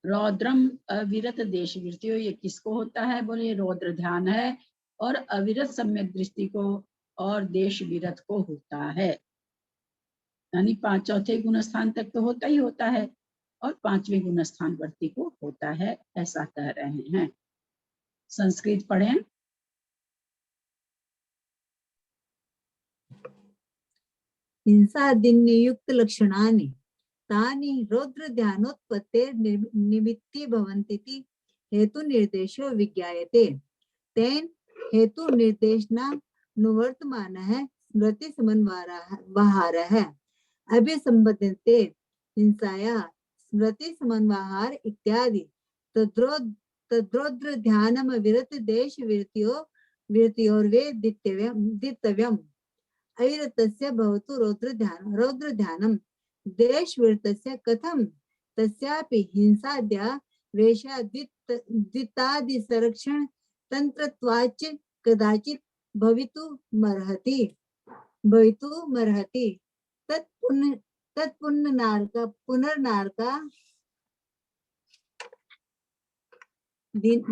रौद्रम अविरत देश वृत्तियों, ये किसको होता है? बोले रौद्र ध्यान है, और अविरत सम्यक दृष्टि को और देश विरत को होता है। यानी चौथे गुण स्थान तक तो होता ही होता है और पांचवें गुण स्थान वर्ती को होता है, ऐसा कह रहे हैं। संस्कृत पढ़ें। हिंसादिनियुक्त लक्षणानि तानि रौद्र ध्यानोत्पत्तेर निमित्ती भवन्तीति हेतु निर्देशो विज्ञायते। तेन हेतु निर्देशनानुवर्तमानः स्मृति समन्वयः अभिसंबध्यन्ते हिंसायाः स्मृति समन्वयः इत्यादि तद्रौद्र ध्यानम विरत देश विरतियोर्वे दितव्यम्। अविरतस्य भवतु रौद्र ध्यानम देश विरतस्य कथम तस्यापि हिंसाद्या वेशाद्वितादि संरक्षण तंत्रत्वाच्च कदाचित् भवितुमर्हति।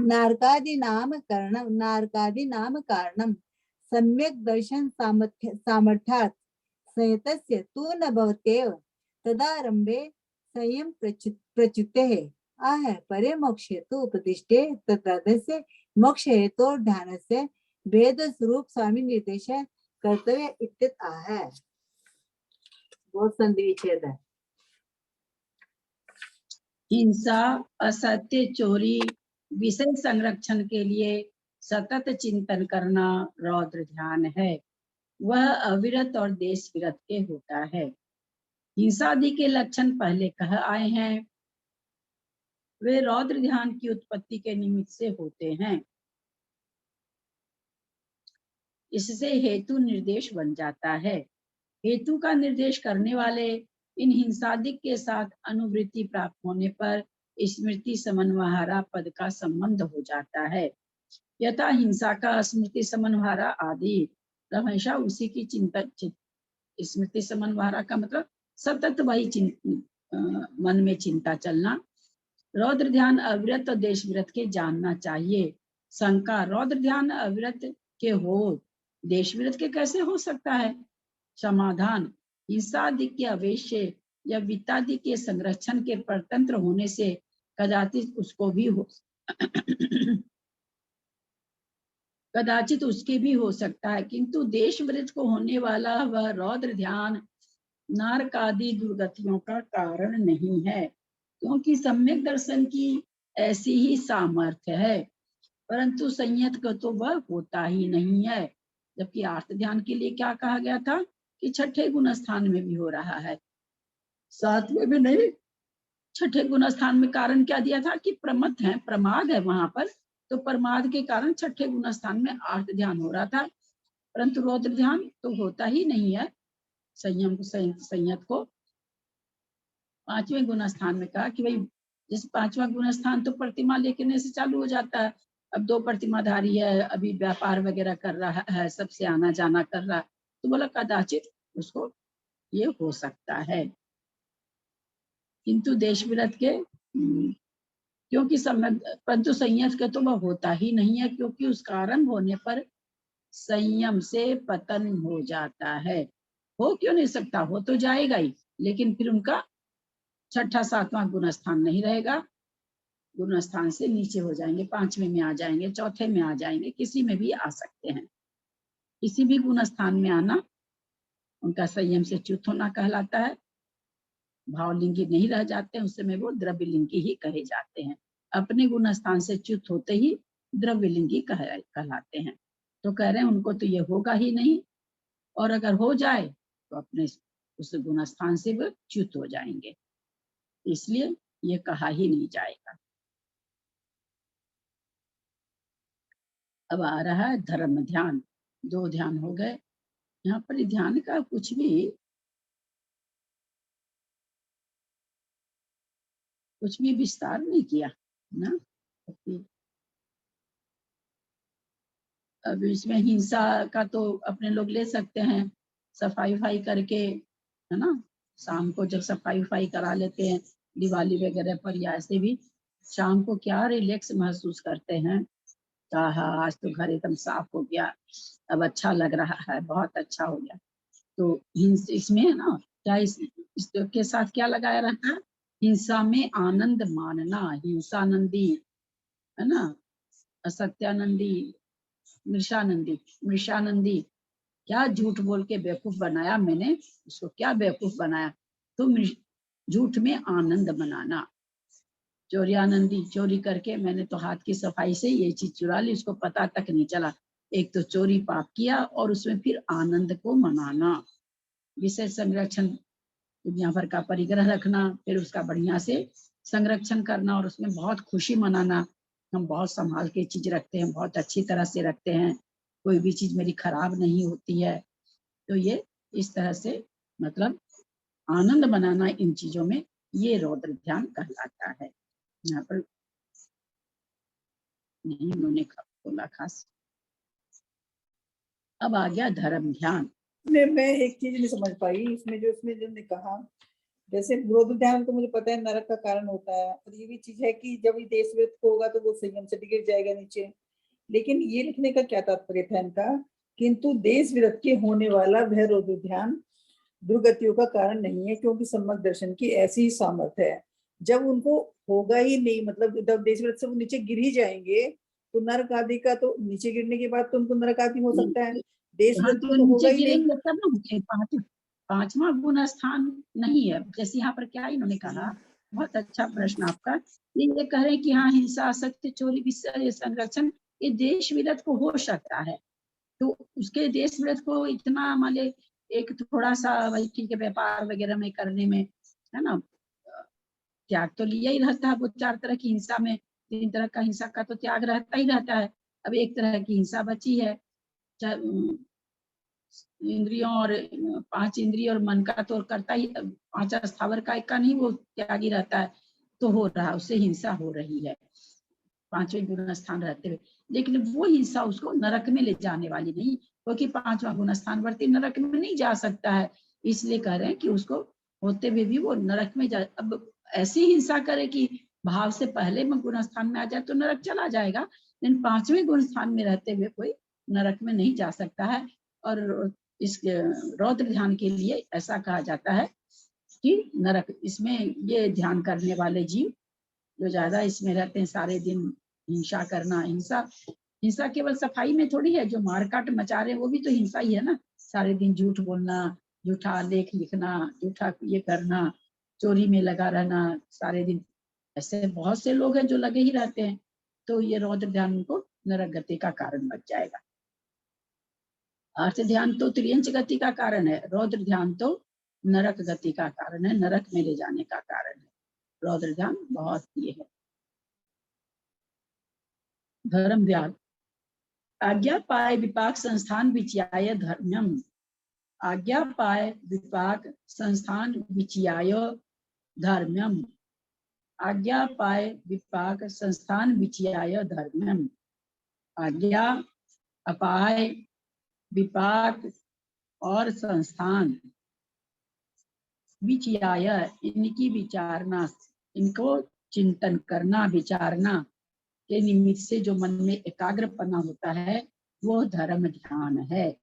नारकादीनाम कारणम सम्यक दर्शन सामर्थ्यात् संयतस्य तु न भवत्येव तदारंभे संयम प्रच्युतेः आह परे मोक्ष हेतु उपदिष्टे तत्रादस्य मोक्ष हेतु ध्यानस्य भेद स्वरूप स्वामी निर्देश कर्तव्य इत्यत आह। बहुत संधि विच्छेद है। हिंसा, असत्य, चोरी, विषय संरक्षण के लिए सतत चिंतन करना रौद्र ध्यान है। वह अविरत और देश विरत के होता है। हिंसादि के लक्षण पहले कह आए हैं, वे रौद्र ध्यान की उत्पत्ति के निमित्त से होते हैं। इससे हेतु निर्देश बन जाता है। हेतु का निर्देश करने वाले इन हिंसादिक के साथ अनुवृत्ति प्राप्त होने पर स्मृति समन्वहारा पद का संबंध हो जाता है। यथा हिंसा का स्मृति समन्वहारा आदि, हमेशा उसी की चिंता, स्मृति समन्वहारा का मतलब सतत वही मन में चिंता चलना। रौद्र ध्यान अविरत और देश विरत के जानना चाहिए। शंका, रौद्र ध्यान अविरत के हो, देश विरत के कैसे हो सकता है? समाधान, हिंसादि के आवेश से या वित्तादि के संरक्षण के परतंत्र होने से कदाचित उसको भी हो कदाचित उसके भी हो सकता है, किंतु देश विरत को होने वाला वह रौद्र ध्यान नरक आदि दुर्गतियों का कारण नहीं है, क्योंकि सम्यक दर्शन की ऐसी ही सामर्थ्य है, परंतु संयत का तो वह होता ही नहीं है। जबकि आर्त ध्यान के लिए क्या कहा गया था कि छठे गुण स्थान में भी हो रहा है, सातवें में नहीं। छठे गुण स्थान में कारण क्या दिया था कि प्रमथ है, प्रमाद है वहां पर, तो प्रमाद के कारण छठे गुण स्थान में आर्त ध्यान हो रहा था, परंतु रौद्र ध्यान तो होता ही नहीं है। संयत को पांचवें गुण स्थान में कहा कि भाई जैसे पांचवा गुण स्थान तो प्रतिमा लेने से चालू हो जाता है। अब 2 प्रतिमाधारी है, अभी व्यापार वगैरह कर रहा है, सबसे आना जाना कर रहा है, तो बोला कदाचित उसको ये हो सकता है, किंतु देश विरत के क्योंकि समय, परंतु संयत का तो वह होता ही नहीं है, क्योंकि उस कारण होने पर संयम से पतन हो जाता है। हो क्यों नहीं सकता, हो तो जाएगा ही, लेकिन फिर उनका छठा सातवां गुण स्थान नहीं रहेगा, गुण स्थान से नीचे हो जाएंगे, पांचवें में आ जाएंगे, चौथे में आ जाएंगे, किसी में भी आ सकते हैं। किसी भी गुण स्थान में आना उनका संयम से च्युत होना कहलाता है। भावलिंगी नहीं रह जाते हैं, उस समय वो द्रव्यलिंगी ही कहे जाते हैं। अपने गुण स्थान से च्युत होते ही द्रव्यलिंगी कहलाते हैं। तो कह रहे हैं उनको तो ये होगा ही नहीं, और अगर हो जाए तो अपने उस गुण स्थान से वो च्युत हो जाएंगे, इसलिए ये कहा ही नहीं जाएगा। अब आ रहा है धर्म ध्यान। 2 ध्यान हो गए। यहाँ पर ध्यान का कुछ भी विस्तार नहीं किया ना। अब इसमें हिंसा का तो अपने लोग ले सकते हैं, सफाई करके, है ना, शाम को जब सफाई करा लेते हैं दिवाली वगैरह पर, या ऐसे भी शाम को क्या रिलैक्स महसूस करते हैं, हाँ आज तो घर एकदम साफ हो गया, अब अच्छा लग रहा है, बहुत अच्छा हो गया। तो इसमें है ना, क्या इसके साथ क्या लगाया रहता है, हिंसा में आनंद मानना, हिंसानंदी, है ना, असत्यानंदी, मृषानंदी, क्या झूठ बोल के बेवकूफ बनाया मैंने, उसको क्या बेवकूफ बनाया, तो झूठ में आनंद मनाना। चोरियानंदी, चोरी करके मैंने तो हाथ की सफाई से ये चीज चुरा ली, उसको पता तक नहीं चला। एक तो चोरी पाप किया, और उसमें फिर आनंद को मनाना। विषय संरक्षण, दुनिया भर का परिग्रह रखना, फिर उसका बढ़िया से संरक्षण करना, और उसमें बहुत खुशी मनाना। हम बहुत संभाल के चीज रखते हैं, बहुत अच्छी तरह से रखते हैं, कोई भी चीज मेरी खराब नहीं होती है। तो ये इस तरह से मतलब आनंद मनाना इन चीजों में, ये रौद्र ध्यान कहलाता है। यहाँ पर नहीं उन्होंने बोला खास। अब आ गया धर्म ध्यान। मैं एक चीज नहीं समझ पाई इसमें, जो ने कहा, जैसे रौद्र ध्यान तो मुझे पता है नरक का कारण होता है, और ये भी चीज है कि जब ये देश विरत होगा तो वो संयम से गिर जाएगा नीचे, लेकिन ये लिखने का क्या तात्पर्य था इनका, किंतु देश विरत के होने वाला वह रौद्र ध्यान दुर्गतियों का कारण नहीं है, क्योंकि सम्यक दर्शन की ऐसी ही सामर्थ्य है। जब उनको होगा ही नहीं, मतलब जब देश विरत से वो नीचे गिर ही जाएंगे, तो नरक आदि का तो नीचे गिरने के बाद तो उनको नरक आदि हो सकता है, देश विरत तो तो होगा नीचे ही नहीं। गिरेंगे तब ना, पांचवा गुण स्थान नहीं है। जैसे यहाँ पर क्या इन्होंने कहा, बहुत अच्छा प्रश्न आपका। ये कह रहे हैं कि हाँ, हिंसा, सत्य, चोरी, विषय संरक्षण, ये देश विरत को हो सकता है। तो उसके देश विरत को इतना मान ले, एक थोड़ा सा भाई ठीक है व्यापार वगैरह में करने में, है ना, त्याग तो लिया ही रहता है। वो 4 तरह की हिंसा में, 3 तरह का हिंसा का तो त्याग रहता ही रहता है। अब एक तरह की हिंसा बची है, इंद्रियों और 5 इंद्रिय और मन का तो करता ही, 5 स्थावर का नहीं, वो त्यागी रहता है, तो हो रहा, उससे हिंसा हो रही है। 5वें गुण स्थान रहते हुए, लेकिन वो हिंसा उसको नरक में ले जाने वाली नहीं, क्योंकि 5वां गुण स्थान वर्ती नरक में नहीं जा सकता है, इसलिए कह रहे हैं कि उसको होते हुए भी वो नरक में जा। अब ऐसी हिंसा करे कि भाव से पहले में गुण स्थान में आ जाए तो नरक चला जाएगा, लेकिन 5वें गुण स्थान में रहते हुए कोई नरक में नहीं जा सकता है। और इस रौद्र ध्यान के लिए ऐसा कहा जाता है कि नरक, इसमें ये ध्यान करने वाले जीव जो ज्यादा इसमें रहते हैं, सारे दिन हिंसा करना, हिंसा केवल सफाई में थोड़ी है, जो मारकाट मचा रहे हैं वो भी तो हिंसा ही है ना। सारे दिन झूठ बोलना, झूठा लेख लिखना, झूठा ये करना, चोरी में लगा रहना सारे दिन, ऐसे बहुत से लोग हैं जो लगे ही रहते हैं। तो ये रौद्र ध्यान उनको नरक गति का कारण बन जाएगा। अर्थ ध्यान तो त्रियंच गति का कारण है, रौद्र ध्यान तो नरक गति का कारण है, नरक में ले जाने का कारण है। रौद्र ध्यान बहुत ये है। धर्म ध्यान, आज्ञा पाए विपाक संस्थान विचयाय धर्म्यम। आज्ञा पाए विपाक संस्थान विचयाय धर्म्यम। आज्ञा पाए विपाक संस्थान विचयाय धर्म्यम। आज्ञा अपाय विपाक और संस्थान विचयाय, इनकी विचारना, इनको चिंतन करना, विचारना के निमित्त से जो मन में एकाग्रपना होता है वो धर्म ध्यान है।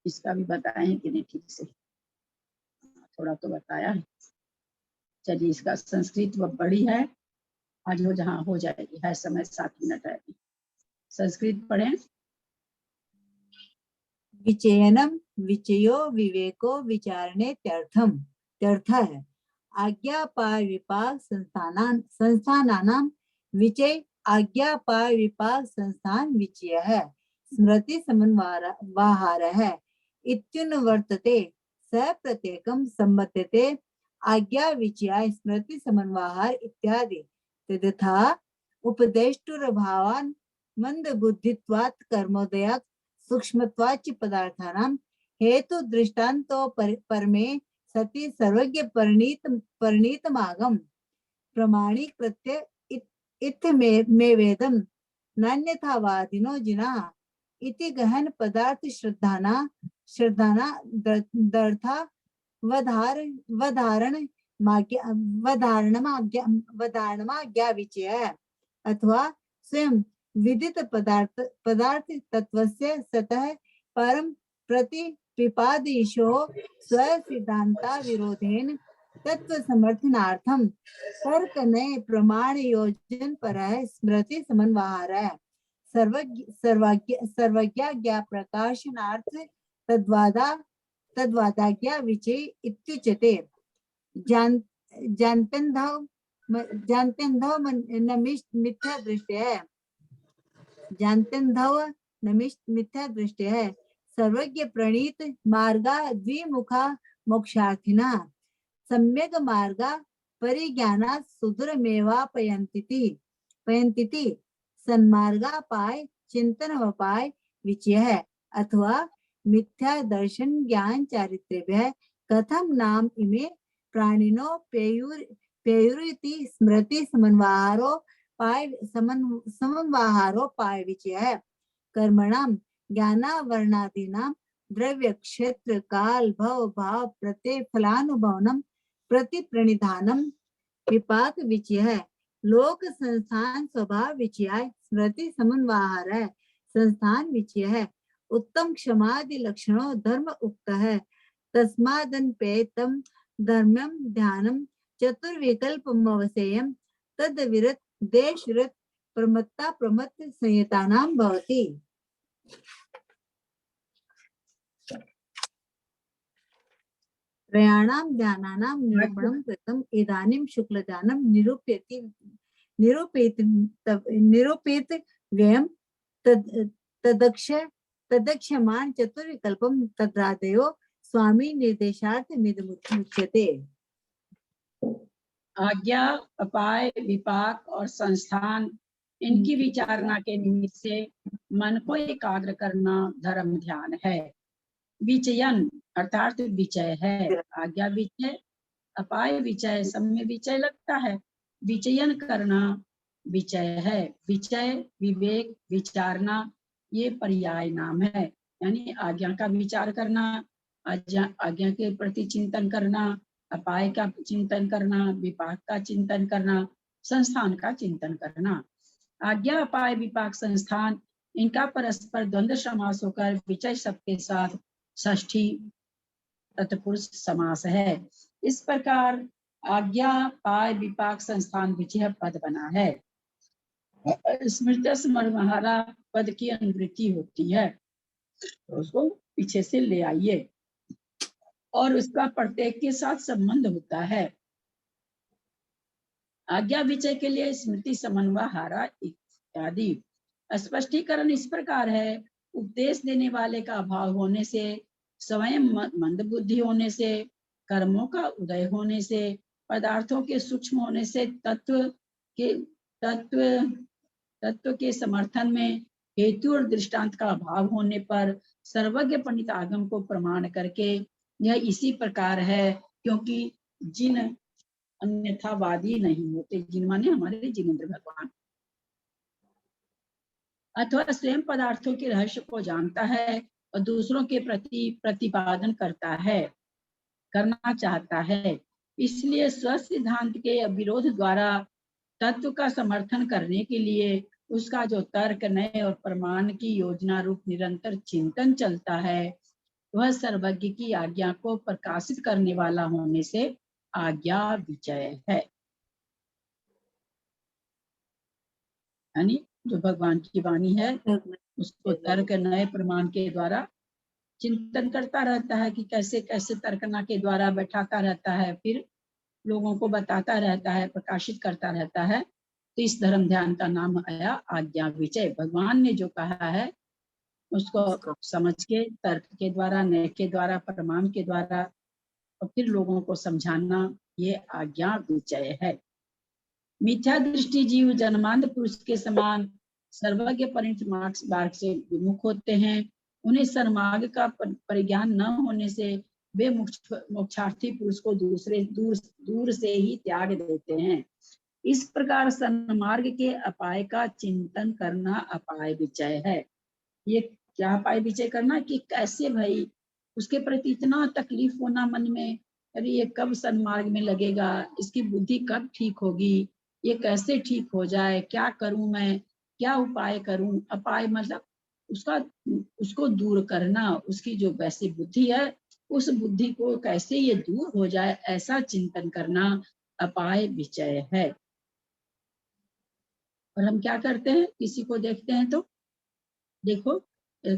इसका भी बताएं कि नहीं ठीक से, थोड़ा तो बताया है। चलिए, इसका संस्कृत वो बड़ी है, आज वो जहाँ हो जाएगी, है समय 7 मिनट है। संस्कृत पढ़ें। विचयनम विचयो विवेको विचारणे त्यर्थम, त्यर्थ है। आज्ञा पाय विपाक संस्थानानाम विचय आज्ञा पाय विपाक संस्थान विचय है। स्मृति समन्वयः है इत्युन्वर्तते स प्रत्येकं सम्मत्यते आज्ञा विचय स्मृति समन्वयः इत्यादि। तथा उपदेष्टुरभावान् मंद बुद्धित्वात् कर्मोदयात् सूक्ष्मत्वाच्च पदार्थानां हेतु दृष्टान्तो परमे सति सर्वज्ञ परिणीतमागम प्रमाणिक प्रत्यय इत्थ में वेदम नान्यथावादिनो जिना इति गहन पदार्थ श्रद्धाना दर्था वधारणमाज्ञा विचय अथवा स्वयं विदित पदार्थ तत्वस्य सतः परम प्रतिपिपादिशो स्वसिद्धान्ता विरोधेन तत्व समर्थनार्थम तर्कनय प्रमाण योजन पर स्मृति समन्वयः सर्वज्ञा प्रकाशनार्थ तद्वादाज्ञा विचय इत्युच्यते। जानतेन्धौ न मिथ्या दृष्टि जानतेन्धौ न मिथ्या दृष्टि है। सर्वज्ञ प्रणीत मार्गा द्विमुखा मोक्षार्थिना सम्यक मार्गा परिज्ञाना सुदूरमेवापयन्ति सन्मार्गा पाय चिंतन वपाय विचय है। अथवा मिथ्या दर्शन ज्ञान चारित्र्यभ्यः कथम नाम इमे प्राणिनो पेयुरिति स्मृति समन्वहारो पाय विचय है। कर्मणाम ज्ञानावरणादीनां द्रव्य क्षेत्र काल भव भाव प्रत्यय फलानुभवनम प्रति प्रणिधानम विपाक विचय है। लोक संस्थान स्वभाव विचय स्मृति समन्वहार है। संस्थान विचय है। उत्तम क्षमादि लक्षणों धर्म उक्त है। तस्मादन्पेतम धर्म्यम ध्यानम चतुर्विकल्पमवसेयम तद्विरत देशरत प्रमत्ता प्रमत्त संयतानां भवति। त्रयाणां ध्यानानां निरूपणं कृतम्। इदानीं शुक्लध्यानं निरूपित व्ययं तदक्षमाण चतुर्विकल्पं तद्रादयो स्वामी निर्देशार्थमिदमुच्यते। आज्ञा अपाय विपाक और संस्थान, इनकी विचारणा के निमित्त से मन को एकाग्र करना धर्म ध्यान है। विचयन अर्थात विचय है। आज्ञा विचय अपाय विचय, सब में विचय लगता है, विचयन करना विचय है। विचय विवेक विचारना ये पर्याय नाम है, यानी आज्ञा का विचार करना, आज्ञा के प्रति चिंतन करना, अपाय का चिंतन करना, विपाक का चिंतन करना, संस्थान का चिंतन करना। आज्ञा अपाय विपाक संस्थान इनका परस्पर द्वंद्व समास होकर विचय शब्द के साथ षष्ठी तत्पुरुष समास है। इस प्रकार आज्ञा पाय विपाक संस्थान विचय पद बना है। स्मृत स्मरणहारा पद की अनुवृत्ति होती है, तो उसको पीछे से ले आइए और उसका प्रत्येक के साथ संबंध होता है। आज्ञा विचय के लिए स्मृति समन्वयहारा इत्यादि। स्पष्टीकरण इस प्रकार है, उपदेश देने वाले का अभाव होने से, स्वयं मंद बुद्धि होने से, कर्मों का उदय होने से, पदार्थों के सूक्ष्म होने से, तत्व के समर्थन में हेतु और दृष्टांत का अभाव होने पर सर्वज्ञ पंडित आगम को प्रमाण करके यह इसी प्रकार है, क्योंकि जिन अन्यथावादी नहीं होते, जिन माने हमारे जिनेंद्र भगवान, अथवा स्वयं पदार्थों के रहस्य को जानता है और दूसरों के प्रति प्रतिपादन करना चाहता है, इसलिए स्व सिद्धांत के विरोध द्वारा तत्व का समर्थन करने के लिए उसका जो तर्क नय और प्रमाण की योजना रूप निरंतर चिंतन चलता है, वह सर्वज्ञ की आज्ञा को प्रकाशित करने वाला होने से आज्ञा विचय है। यानी जो भगवान की वाणी है उसको तर्क नए प्रमाण के द्वारा चिंतन करता रहता है कि कैसे कैसे तर्कना के द्वारा बैठाता रहता है, फिर लोगों को बताता रहता है, प्रकाशित करता रहता है। तो इस धर्म ध्यान का नाम आया आज्ञा विचय। भगवान ने जो कहा है उसको समझ के तर्क के द्वारा, नय के द्वारा, प्रमाण के द्वारा और फिर लोगों को समझाना, ये आज्ञा विचय है। मिथ्या दृष्टि जीव जन्मांध पुरुष के समान सर्वज्ञ परिणत मार्ग से विमुख होते हैं। उन्हें सन्मार्ग का परिज्ञान न होने से वे मोक्षार्थी पुरुष को दूर से ही त्याग देते हैं। इस प्रकार सन्मार्ग के अपाय का चिंतन करना अपाय विचय है। ये क्या अपाय विचय करना कि कैसे भाई उसके प्रति इतना तकलीफ होना मन में, अरे ये कब सन्मार्ग में लगेगा, इसकी बुद्धि कब ठीक होगी, ये कैसे ठीक हो जाए, क्या करूं मैं, क्या उपाय करूं। अपाय मतलब उसको दूर करना, उसकी जो वैसी बुद्धि है उस बुद्धि को कैसे ये दूर हो जाए, ऐसा चिंतन करना अपाय विचय है। और हम क्या करते हैं, किसी को देखते हैं तो देखो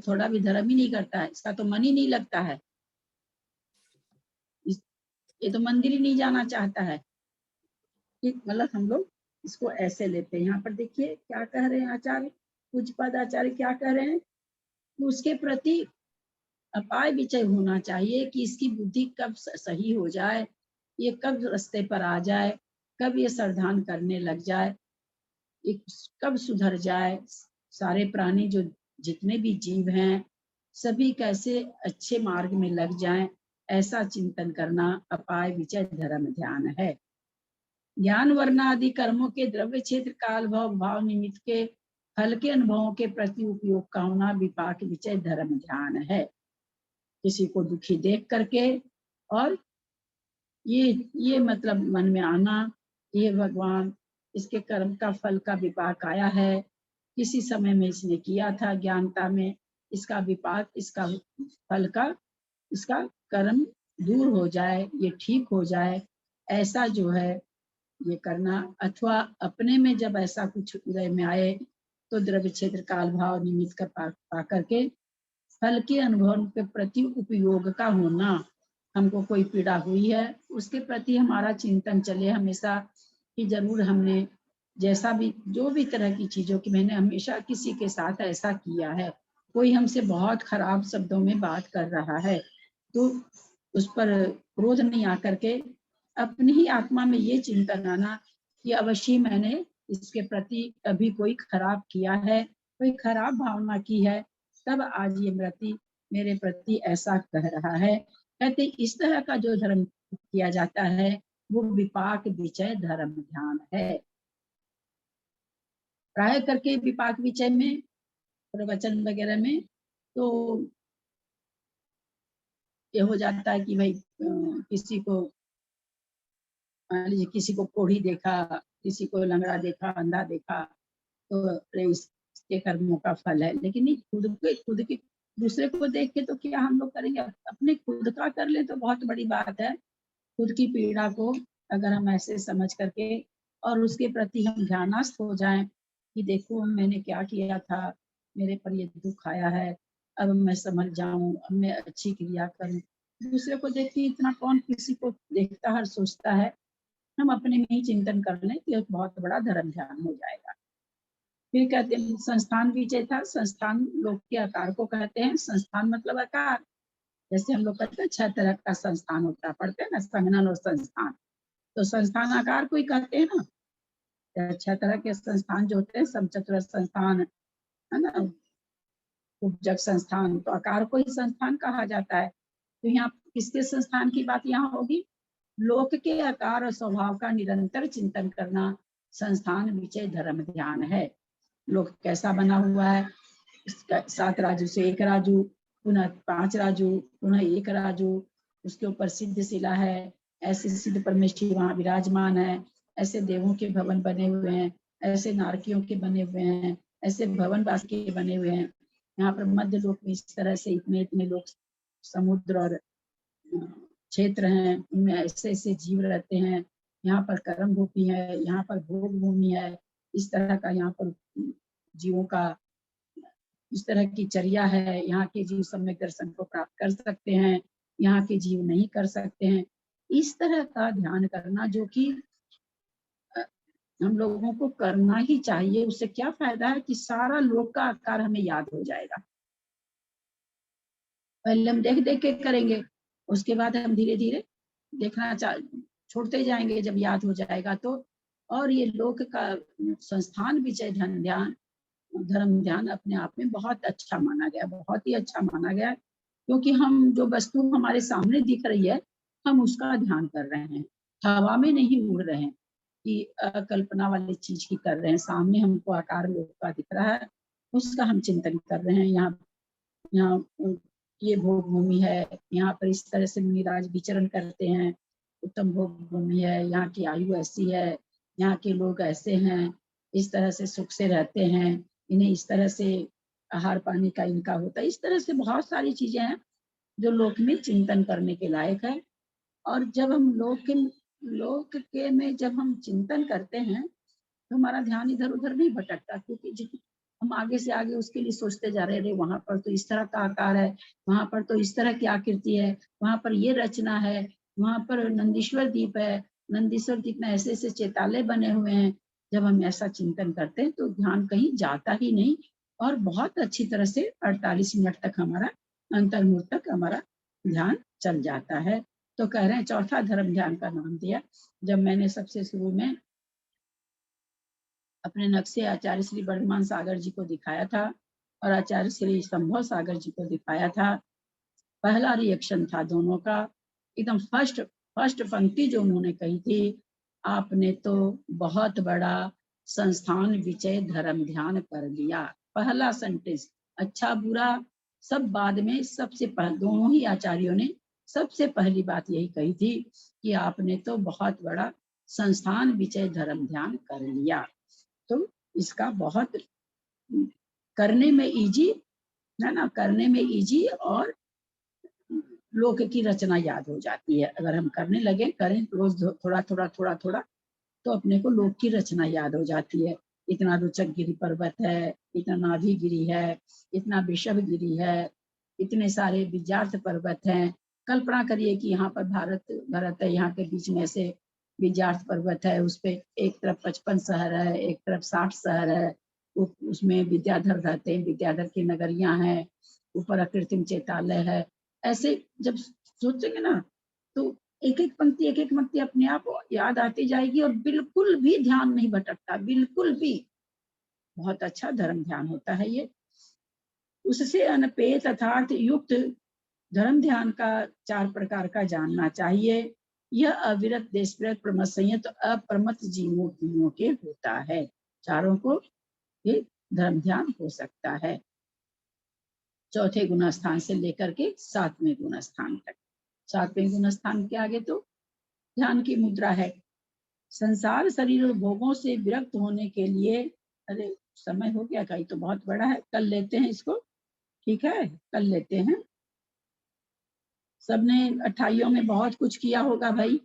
थोड़ा भी धर्म ही नहीं करता है, इसका तो मन ही नहीं लगता है, ये तो मंदिर ही नहीं जाना चाहता है। मतलब हम लोग इसको ऐसे लेते हैं। यहाँ पर देखिए क्या कह रहे हैं आचार्य, पूज्यपाद आचार्य क्या कह रहे हैं, उसके प्रति अपाय विचय होना चाहिए कि इसकी बुद्धि कब सही हो जाए, ये कब रास्ते पर आ जाए, कब ये सावधान करने लग जाए, ये कब सुधर जाए, सारे प्राणी जो जितने भी जीव हैं सभी कैसे अच्छे मार्ग में लग जाएं, ऐसा चिंतन करना अपाय विचय धर्म ध्यान है। ज्ञान वर्ण आदि कर्मों के द्रव्य क्षेत्र काल भाव निमित्त के फल के अनुभवों के प्रति उपयोग का होना विपाक विचय धर्म ध्यान है। किसी को दुखी देख करके और ये मतलब मन में आना, ये भगवान इसके कर्म का फल का विपाक आया है, किसी समय में इसने किया था ज्ञानता में, इसका विपाक, इसका फल का, इसका कर्म दूर हो जाए, ये ठीक हो जाए, ऐसा जो है ये करना। अथवा अपने में जब ऐसा कुछ उदय में आए तो द्रव्य क्षेत्र काल भाव निमित्त का पा करके फल के अनुभव के प्रति उपयोग का होना। हमको कोई पीड़ा हुई है उसके प्रति हमारा चिंतन चले हमेशा कि जरूर हमने जैसा भी जो भी तरह की चीजों की, मैंने हमेशा किसी के साथ ऐसा किया है, कोई हमसे बहुत खराब शब्दों में बात कर रहा है तो उस पर क्रोध नहीं आकर के अपनी ही आत्मा में ये चिंतन आना कि अवश्य मैंने इसके प्रति कभी कोई खराब किया है, कोई खराब भावना की है, तब आज ये मेरे प्रति ऐसा कह रहा है। कहते इस तरह का जो धर्म किया जाता है वो विपाक विचय धर्म ध्यान है। प्राय करके विपाक विचय में प्रवचन वगैरह में तो ये हो जाता है कि भाई किसी को मान लीजिए किसी को कोढ़ी देखा, किसी को लंगड़ा देखा, अंधा देखा, तो इसके कर्मों का फल है। लेकिन नहीं, खुद के दूसरे को देख के तो क्या हम लोग करेंगे, अपने खुद का कर ले तो बहुत बड़ी बात है। खुद की पीड़ा को अगर हम ऐसे समझ करके और उसके प्रति हम ध्यानस्थ हो जाएं कि देखो मैंने क्या किया था, मेरे पर ये दुख आया है, अब मैं समझ जाऊं, अब मैं अच्छी क्रिया करूं। दूसरे को देख के इतना कौन किसी को देखता है और सोचता है। हम अपने में ही चिंतन कर लें कि बहुत बड़ा धर्म ध्यान हो जाएगा। फिर कहते हैं संस्थान विचय था। संस्थान लोक के आकार को कहते हैं। संस्थान मतलब आकार। जैसे हम लोग कहते हैं 6 तरह का संस्थान होता है, पढ़ते हैं ना, संघनन और संस्थान। तो संस्थान आकार को ही कहते हैं ना। 6 तरह के संस्थान जो होते हैं, समचतुर संस्थान है ना, उपजक संस्थान, तो आकार को ही संस्थान कहा जाता है। तो यहाँ किसके संस्थान की बात यहाँ होगी? लोक के आकार और स्वभाव का निरंतर चिंतन करना संस्थान विचय धर्म ध्यान है। लोक कैसा बना हुआ है, 7 राजू से 1 राजू, पुनः 5 राजू, पुनः 1 राजू, उसके ऊपर सिद्ध शिला है, ऐसे सिद्ध परमेश्वरी वहां विराजमान है, ऐसे देवों के भवन बने हुए हैं, ऐसे नारकियों के बने हुए हैं, ऐसे भवनवास के बने हुए हैं। यहाँ पर मध्य लोक में इस तरह से इतने लोग, समुद्र और क्षेत्र हैं, उनमें ऐसे ऐसे जीव रहते हैं। यहाँ पर कर्म भूमि है, यहाँ पर भोग भूमि है। इस तरह का यहाँ पर जीवों का इस तरह की चर्या है। यहाँ के जीव सम्यक दर्शन को प्राप्त कर सकते हैं, यहाँ के जीव नहीं कर सकते हैं। इस तरह का ध्यान करना जो कि हम लोगों को करना ही चाहिए। उससे क्या फायदा है कि सारा लोक का आकार हमें याद हो जाएगा। पहले हम देख देख के करेंगे, उसके बाद हम धीरे धीरे देखना छोड़ते जाएंगे जब याद हो जाएगा तो। और ये लोक का संस्थान विचय ध्यान धर्म ध्यान अपने आप में बहुत अच्छा माना गया, बहुत ही अच्छा माना गया। क्योंकि हम जो वस्तु हमारे सामने दिख रही है, हम उसका ध्यान कर रहे हैं, हवा में नहीं उड़ रहे हैं कि कल्पना वाली चीज की कर रहे हैं। सामने हमको आकार लोक का दिख रहा है, उसका हम चिंतन कर रहे हैं। यहाँ ये भोग भूमि है, यहाँ पर इस तरह से मुनिराज विचरण करते हैं, उत्तम भोग भूमि है, यहाँ की आयु ऐसी है, यहाँ के लोग ऐसे हैं, इस तरह से सुख से रहते हैं, इन्हें इस तरह से आहार पानी का इनका होता है। इस तरह से बहुत सारी चीजें हैं जो लोक में चिंतन करने के लायक है। और जब हम लोक के में जब हम चिंतन करते हैं तो हमारा ध्यान इधर उधर नहीं भटकता, क्योंकि हम आगे से आगे उसके लिए सोचते जा रहे हैं, वहां पर तो इस तरह का आकार है, वहां पर तो इस तरह की आकृति है, वहां पर ये रचना है, वहां पर नंदीश्वर द्वीप है, नंदीश्वर द्वीप में ऐसे ऐसे चेताले बने हुए हैं। जब हम ऐसा चिंतन करते हैं तो ध्यान कहीं जाता ही नहीं और बहुत अच्छी तरह से 48 मिनट तक हमारा अंतर्मुख तक हमारा ध्यान चल जाता है। तो कह रहे हैं चौथा धर्म ध्यान का नाम दिया। जब मैंने सबसे शुरू में अपने नक्शे आचार्य श्री वर्धमान सागर जी को दिखाया था और आचार्य श्री संभव सागर जी को दिखाया था, पहला रिएक्शन था दोनों का एकदम फर्स्ट पंक्ति जो उन्होंने कही थी, आपने तो बहुत बड़ा संस्थान विचय धर्म ध्यान कर लिया। पहला सेंटेंस, अच्छा बुरा सब बाद में, सबसे पहले दोनों ही आचार्यों ने सबसे पहली बात यही कही थी कि आपने तो बहुत बड़ा संस्थान विचय धर्म ध्यान कर लिया। तो इसका बहुत करने में इजी है ना, करने में इजी और लोक की रचना याद हो जाती है। अगर हम करने लगे, करें रोज थोड़ा थोड़ा थोड़ा थोड़ा, तो अपने को लोक की रचना याद हो जाती है। इतना रुचक गिरी पर्वत है, इतना नाभि गिरी है, इतना विषभ गिरी है, इतने सारे विद्यार्थ पर्वत हैं। कल्पना करिए कि यहाँ पर भारत है, यहाँ के बीच में से विद्यार्थ पर्वत है, उस पे एक तरफ 55 शहर है, एक तरफ 60 शहर है, उसमें विद्याधर रहते हैं, विद्याधर की नगरियां हैं, ऊपर अकृत्रिम चेतालय है। ऐसे जब सोचेंगे ना तो एक एक पंक्ति अपने आप याद आती जाएगी और बिल्कुल भी ध्यान नहीं भटकता, बिल्कुल भी। बहुत अच्छा धर्म ध्यान होता है ये। उससे अनपेत अर्थात युक्त धर्म ध्यान का 4 प्रकार का जानना चाहिए। यह अविरत देशप्रक प्रमथ संयत अप्रमथ जीवों के होता है। चारों को ये धर्म ध्यान हो सकता है, चौथे गुणस्थान से लेकर के 7वें गुणस्थान तक। 7वें गुणस्थान के आगे तो ध्यान की मुद्रा है। संसार शरीर और भोगों से विरक्त होने के लिए, अरे समय हो गया, कहीं तो बहुत बड़ा है, कल लेते हैं इसको, ठीक है, कल लेते हैं। सबने 28 में बहुत कुछ किया होगा भाई।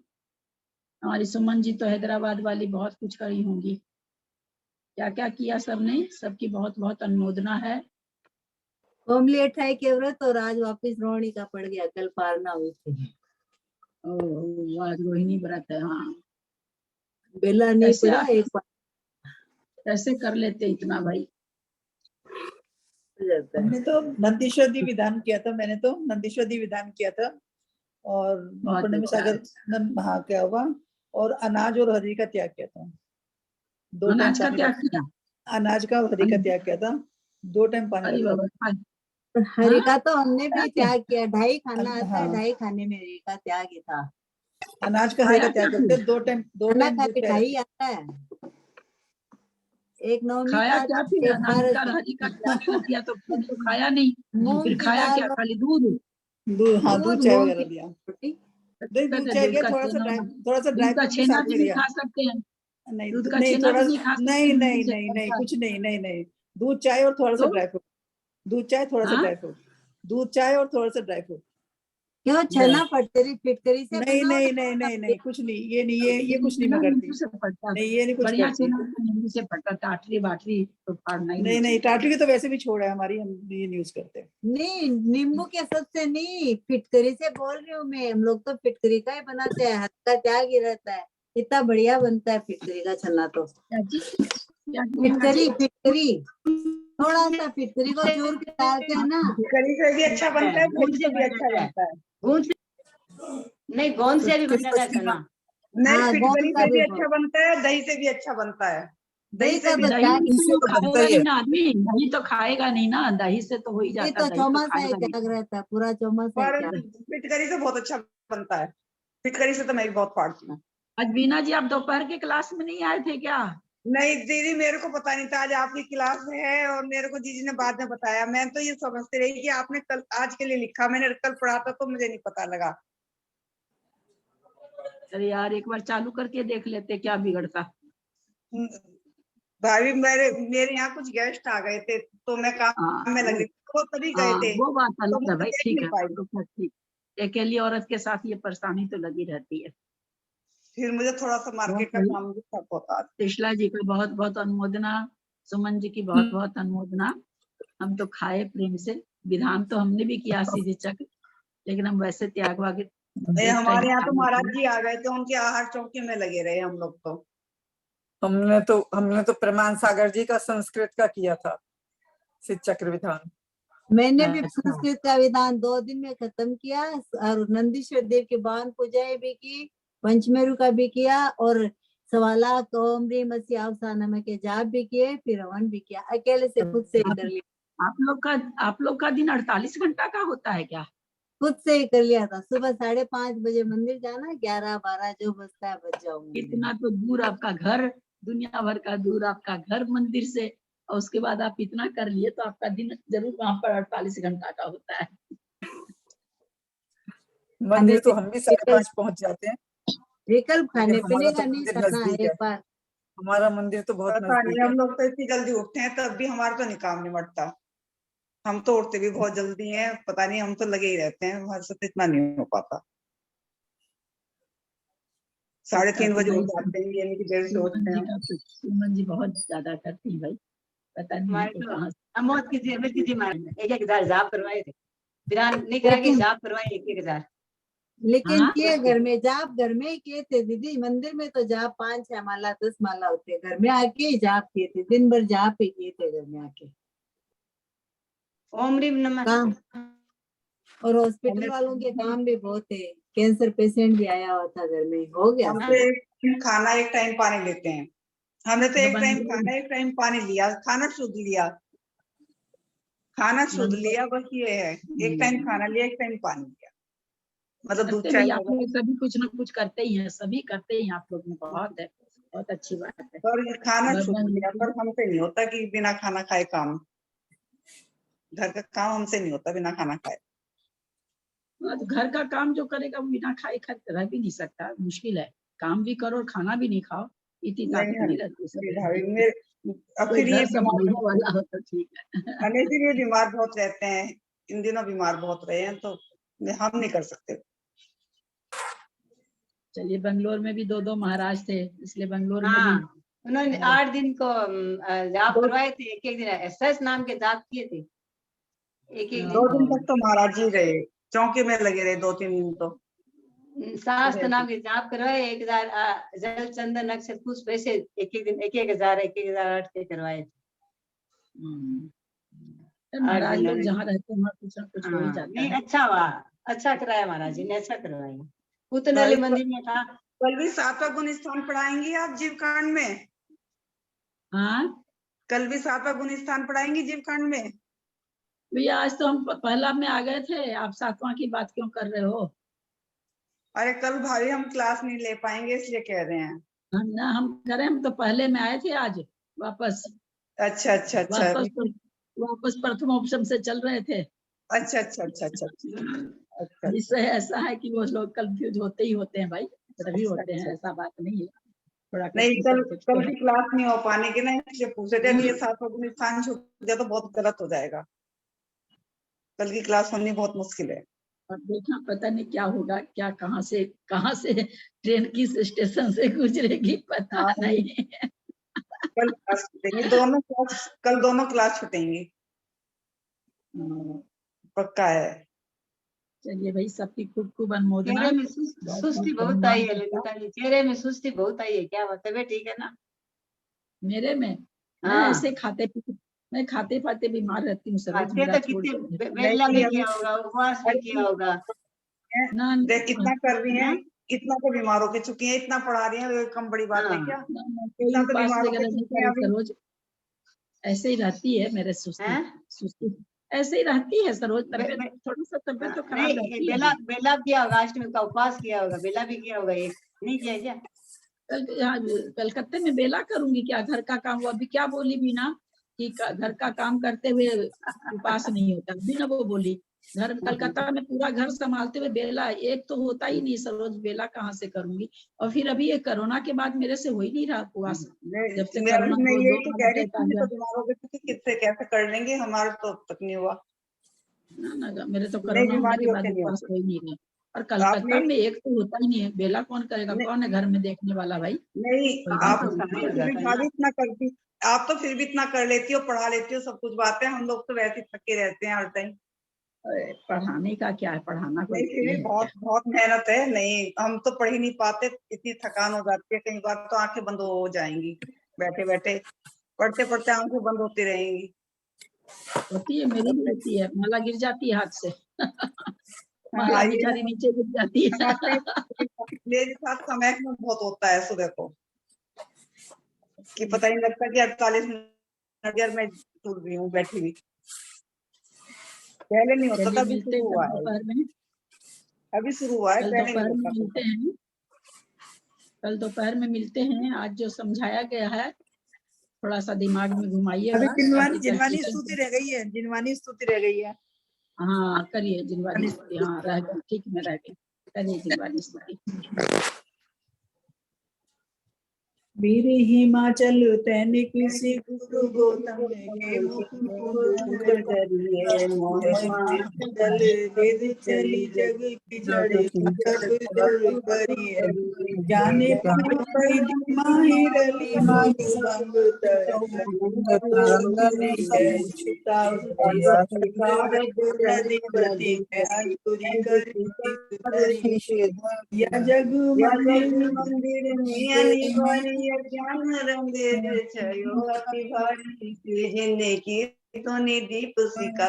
हमारी सुमन जी तो हैदराबाद वाली बहुत कुछ करी होंगी। क्या क्या किया सबने, सबकी बहुत बहुत अनुमोदना है। कोमली 28 के व्रत और आज वापिस रोहिणी का पड़ गया, कल पारना हुई थी। आज रोहिणी व्रत है। हाँ, बेला नहीं कैसे पड़ा, एक बार कैसे कर लेते इतना भाई। हो जाता है। हमने तो नंदीश्वरी विधान किया था, मैंने तो नंदीश्वरी विधान किया था। और बहुत पूर्णिमा अच्छा है। सागर हाँ क्या हुआ, और अनाज और हरी का त्याग किया था। 2 टाइम अनाज का पानी त्याग किया। अनाज का हरी का त्याग किया था, 2 टाइम पानी अरे रखा। बाबा, हरि हाँ? का तो हमने भी क्या त्याग किया, 2.5 खाना आता है, हाँ। 2.5 खाने में हरि का त्याग ही था। अनाज का हरी का खाया त्याग क्या करते, फिर? 2 टाइम खाना का भी 2.5 आता है, एक नवमी खाया का क्या आता फिर? है, एक अनाज 12 का का। हरी का त्याग क्यों किया? तो फिर तो खाया नहीं। मूंग फिर की खाया दाल क्या? खाली दूध? दूध, हाँ दूध चाय मूंग वगैरह की लिया। रोटी। नहीं दूध चाय लिया, थोड़ा सा ड्राई दूध का फ्रूट भी छेना साथ भी में नहीं लिया। खा सकते हैं। नहीं दूध का नहीं छेना थोड़ा भी नहीं खा सकते नहीं हैं, नहीं दूध से नहीं नहीं बनता है। कुछ नहीं नहीं नहीं, दूध चाय और थोड़ा सा तो ड्राई फ्रूट। दूध चाय थोड़ा सा हाँ, ड्राई फ्रूट, दूध चाय और थोड़ा सा ड्राई फ्रूट। क्यों छना पटरी फिटकरी से नहीं बना नहीं होता नहीं नहीं है? नहीं कुछ नहीं, ये नहीं, ये कुछ नहीं छेना मैं करती। नींबू से पड़ता है। नहीं ये नहीं कुछ बढ़िया करती। छेना तो नींबू से पड़ता, टाटरी बाटरी तो फाड़ना ही नहीं नहीं नहीं, चाहिए। टाटरी की तो वैसे भी छोड़ है हमारी, हम ये यूज करते हैं। नहीं, नींबू के सबसे नहीं, फिटकरी से बोल रही हूँ मैं। हम लोग तो फिटकरी का ही बनाते हैं, हाथ का त्याग ही रहता है, इतना बढ़िया बनता है फिटकरी का छन्ना तो। क्या चीज? क्या चीज? फिटकरी फिटकरी थोड़ा सा फिटकरी को चूर के डालते हैं ना, करी से भी अच्छा बनता है, गोंद से भी अच्छा बनाता है, बनता है। गोंद से नहीं, गोंद से भी बन जाता है चना। नहीं हाँ, गोंद फिटकरी का से भी भी अच्छा बनता है, दही से भी अच्छा बनता है। दही का तो दही त्याग से तो तो बनता खाएगा ही नहीं है। ना आदमी, दही तो खाएगा नहीं ना, दही से तो हो ही ये जाता, तो दही तो चौमासा है, खाएगा त्याग नहीं। रहता है, पूरा चौमासा है पर त्याग। फिटकरी से बहुत अच्छा बनता है, फिटकरी से तो मैं भी बहुत फाड़ती हूँ। आज बीना जी आप दोपहर के क्लास में नहीं आए थे क्या? नहीं दीदी, मेरे को पता नहीं था आज आपकी क्लास में है, और मेरे को दीदी ने बाद में बताया। मैं तो ये समझती रही कि आपने कल आज के लिए लिखा, मैंने कल पढ़ा था तो मुझे नहीं पता लगा। अरे यार, एक बार चालू करके देख लेते, क्या बिगड़ता। भाभी मेरे यहाँ कुछ गेस्ट आ गए थे, तो मैं हाँ काम में लग रही थी, वो तभी गए थे, वो बात तो अलग है मैं भाई, देख ठीक नहीं है, पाई। वो तो खैर ठीक। अकेली औरत के साथ ये परेशानी तो लगी रहती है। फिर मुझे थोड़ा सा मार्केट का काम भी था होता। तिशला जी को बहुत बहुत अनुमोदना, सुमन जी की बहुत बहुत अनुमोदना। हम तो खाए प्रेम से, विधान तो हमने भी किया सीधे चक्र, लेकिन हम वैसे त्याग वाग हमारे यहाँ तो महाराज जी आ गए थे, उनके आहार चौकी में लगे रहे हम लोग। तो हमने तो प्रमाण सागर जी का संस्कृत का किया था, सिद्ध चक्र विधान। मैंने भी अच्छा। संस्कृत का विधान 2 दिन में खत्म किया, और नंदीश्वर देव की बावन पूजाएं भी की, पंचमेरु का भी किया, और 1.25 लाख ओम ह्रीम अस्सी अवसानम के जाप भी किए, फिर हवन भी किया, अकेले से खुद से ही कर लिया। आप लोग का दिन 48 घंटा का होता है क्या? खुद से ही कर लिया था। सुबह 5:30 बजे मंदिर जाना, 11-12 जो बजता है बज जाओ मंदिर। इतना तो दूर आपका घर, दुनिया भर का दूर आपका घर मंदिर से, और उसके बाद आप इतना कर लिए, तो आपका दिन जरूर वहां पर 48 घंटा का होता है। मंदिर तो हम भी 5:30 पहुंच जाते हैं, विकल्प खाने लेकिन पीने हमारा का तो नहीं मंदिर खाना नजदीक एक है। बार। हमारा मंदिर तो बहुत पता नहीं, नजदीक है। हम लोग तो इतनी जल्दी उठते हैं तब भी हमारा तो नहीं काम निपटता। हम तो उठते भी बहुत जल्दी हैं, पता नहीं, हम तो लगे ही रहते हैं, हमारे से तो इतना नहीं हो पाता। 3:30 बजे उठ जाते हैं, ये नहीं कि देर से उठते हैं। सुमन जी बहुत ज्यादा करती भाई, पता नहीं हमारे इनको तो कहाँ से। अमोद की अमित की एक हजार जाप करवाए थे, विधान नहीं करा के जाप करवाए 1,000। लेकिन हाँ? किए घर में, जाप घर में ही किए थे दीदी। मंदिर में तो जाप 5-6 माला 10 माला होते, घर में आके ही जाप किए थे, दिन भर जाप ही किए थे घर में आके। ओम ह्रीम नमः। काम और हॉस्पिटल वालों के काम भी बहुत है, कैंसर पेशेंट भी आया हुआ था घर में, हो गया हम सब। तो एक टाइम खाना एक टाइम पानी लेते हैं। हमने तो एक टाइम खाना एक टाइम पानी लिया, खाना शुद्ध लिया, खाना शुद्ध लिया, बस ये है, एक टाइम खाना लिया एक टाइम पानी लिया। मतलब दूध करते चाय भी आप वगैरह। लोग सभी कुछ ना कुछ करते ही हैं, सभी करते ही हैं आप लोग में, बहुत है, बहुत अच्छी बात है। पर ये खाना छूट भगवान गया, पर हमसे नहीं होता कि बिना खाना खाए काम, घर का काम हमसे नहीं होता बिना खाना खाए। तो घर का काम जो करेगा वो बिना खाए रह भी नहीं सकता, मुश्किल है। काम भी करो और खाना भी नहीं खाओ, इतनी नहीं ताकत नहीं रहती नहीं शरीर भाभी, में। मेरे अब कोई फिर ये घर बीमार संभालने वाला हो तो ठीक है। अनेक में बीमार बहुत रहते हैं, इन दिनों बीमार बहुत रहे हैं, तो हम नहीं कर सकते। चलिए, बंगलोर में भी 2-2 महाराज थे, इसलिए बंगलोर में भी हाँ, उन्होंने 8 दिन को जाप दो- करवाए थे, एक दिन सच नाम के जाप किए थे, एक दिन 2 दिन तक तो महाराज जी रहे, चौके में लगे रहे 2-3 दिन तो। शास्त्र नाम के जाप करवाए, 1000 जल चंदन अक्षत पुष्प ऐसे एक दिन 1,000 के करवाए थे। महाराज दिन लोग में। जहाँ रहते हैं वहाँ कुछ ना कुछ हो ही हाँ, जाता नहीं है। अच्छा हुआ, अच्छा कराया महाराज जी ने, अच्छा करवाया। पुतनाली मंदिर में था। कल भी 7वां गुण स्थान पढ़ाएंगी आप जीव कांड में? हाँ कल भी 7वां गुण स्थान पढ़ाएंगी जीव कांड में? भैया, आज तो हम पहला में आ गए थे, आप 7वां की बात क्यों कर रहे हो? अरे कल भाभी हम क्लास नहीं ले पाएंगे इसलिए कह रहे हैं। हम करें, हम तो पहले में आए थे आज वापस। अच्छा अच्छा अच्छा वापस प्रथम ऑप्शन से चल रहे थे। अच्छा अच्छा अच्छा अच्छा अच्छा इससे ऐसा है कि वो लोग कंफ्यूज होते ही होते हैं भाई, सभी होते हैं, ऐसा बात नहीं है, थोड़ा नहीं, कुछ कल सब्जेक्ट तो कल है। की क्लास नहीं हो पाने की ना, इसलिए पूछे थे। अभी ये 7वां गुण स्थान छूट गया तो बहुत गलत हो जाएगा, कल की क्लास होनी बहुत मुश्किल है। और देखना पता नहीं क्या होगा, क्या कहाँ से ट्रेन किस स्टेशन से गुजरेगी पता हाँ, नहीं। कल क्लास छूटेंगी, कल दोनों क्लास छूटेंगी, पक्का है। चलिए भाई, सबकी खूब खूब अनुमोदना। चेहरे में बहुत सुस्ती बहुत सम्मान आई है करता। ललिता जी, चेहरे में सुस्ती बहुत आई है, क्या बात है, ठीक है ना? मेरे में मैं हाँ, ऐसे मैं खाते पाते बीमार रहती हूँ सरोज, खाते मेरा तो छोड़ कितने दो। बेला नहीं भी अभी किया होगा, उपवास भी किया होगा ना देख कितना कर रही हैं, ना? कितना तो बीमार होके चुकी हैं, इतना पढ़ा रही हैं, कम बड़ी बात है हाँ, क्या? कोई इतना तो उपास बीमार होके वगैरह नहीं चुकी हैं करी अभी। सरोज, ऐसे ही रहती है मेरे सुस्ती। हैं? सुस्ती ऐसे ही रहती है सरोज, बे- तबियत बे- थोड़ा सा तबियत तो खराब नहीं, रहती है। बेला किया होगा, अष्टमी का उपवास किया होगा, बेला भी किया होगा, एक नहीं किया क्या? यहाँ कलकत्ते में बेला करूंगी क्या? घर का काम, वो अभी क्या बोली बीना कि घर का काम करते हुए उपास नहीं होता, बिना वो बोली। कलकत्ता में पूरा घर संभालते हुए बेला एक तो होता ही नहीं सरोज, बेला कहाँ से करूंगी? और फिर अभी ये कोरोना के बाद मेरे से हो ही नहीं रहा उपवास, जब से कोरोना मैं दो यही तो वाला कह रही अटैक आ थी, गया। तो बीमार हो गए थे, किससे कैसे कर लेंगे, हमारा तो अब तक नहीं हुआ। ना मेरे तो नहीं, कोरोना होने बीमारी के बाद होते नहीं उपवास होते। हो ही नहीं रहा। और आपने कलकत्ता में एक तो होता ही नहीं है बेला, कौन करेगा? नहीं, कौन है घर में देखने वाला भाई? नहीं कोई काम आप नहीं तो करता। करना ही हो फिर भी जाता है भाभी ना। इतना करती, आप तो फिर भी इतना कर लेती हो, पढ़ा लेती हो, सब कुछ बात है। हम लोग तो वैसे ही थके रहते हैं हर टाइम। अरे, पढ़ाने का क्या है, पढ़ाना कोई नहीं, फिर ये भी है क्या? बहुत मेहनत है। नहीं, हम तो पढ़ ही नहीं पाते, इतनी थकान हो जाती है, कई बार तो आंखें बंद हो जाएंगी, बैठे बैठे पढ़ते पढ़ते आंखें बंद होती रहेंगी। होती है, मेरी भी होती है, माला गिर जाती है हाथ से। माला हाँ, ये बेचारी नीचे गिर जाती है। मेरे साथ समय में बहुत होता है सुबह को, कि पता ही नहीं लगता कि 48 मिनट यार मैं टूट रही हूँ बैठी हुई। पहले नहीं होता था, चलिए, अभी मिलते हैं शुरू कल हुआ है, दोपहर में। अभी शुरू हुआ है, कल पहले नहीं दोपहर में होता मिलते था। हैं। कल दोपहर में मिलते हैं। आज जो समझाया गया है थोड़ा सा दिमाग में अभी घुमाइएगा, ताकि कल जिनवानी ट्यूशन स्तुति रह गई है, जिनवानी स्तुति रह गई है। हाँ करिए जिनवानी स्तुति, हाँ रह गई, ठीक में रह गई, करिए जिनवानी स्तुति। वीर हिमाचल तैनिक श्री गुरु गौतम के मुख जल वेद चली जग की जड़ जग जग करिए जाने माहिर अली माही संग छुटा नदी पति या जग या जग मंदिर मंदिर नियनि बड़ी ज्ञान रंगेर छयो अति भारी जिन्हें की तो दीप सिका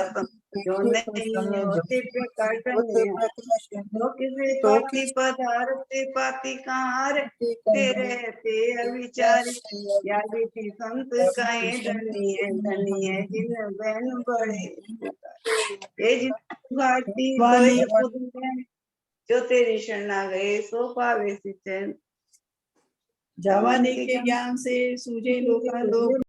जो नहीं होते प्रकाश तो किसे पाती पदार्थ पाती कार तेरे ते अविचार या रीति संत कहे धनिये जिन बहन बड़े ये जिन भारती कोई वाली खुद में जो तेरी शरणा गए सो पावे सिचैन। जावाने के ज्ञान से सूझे लोका लोक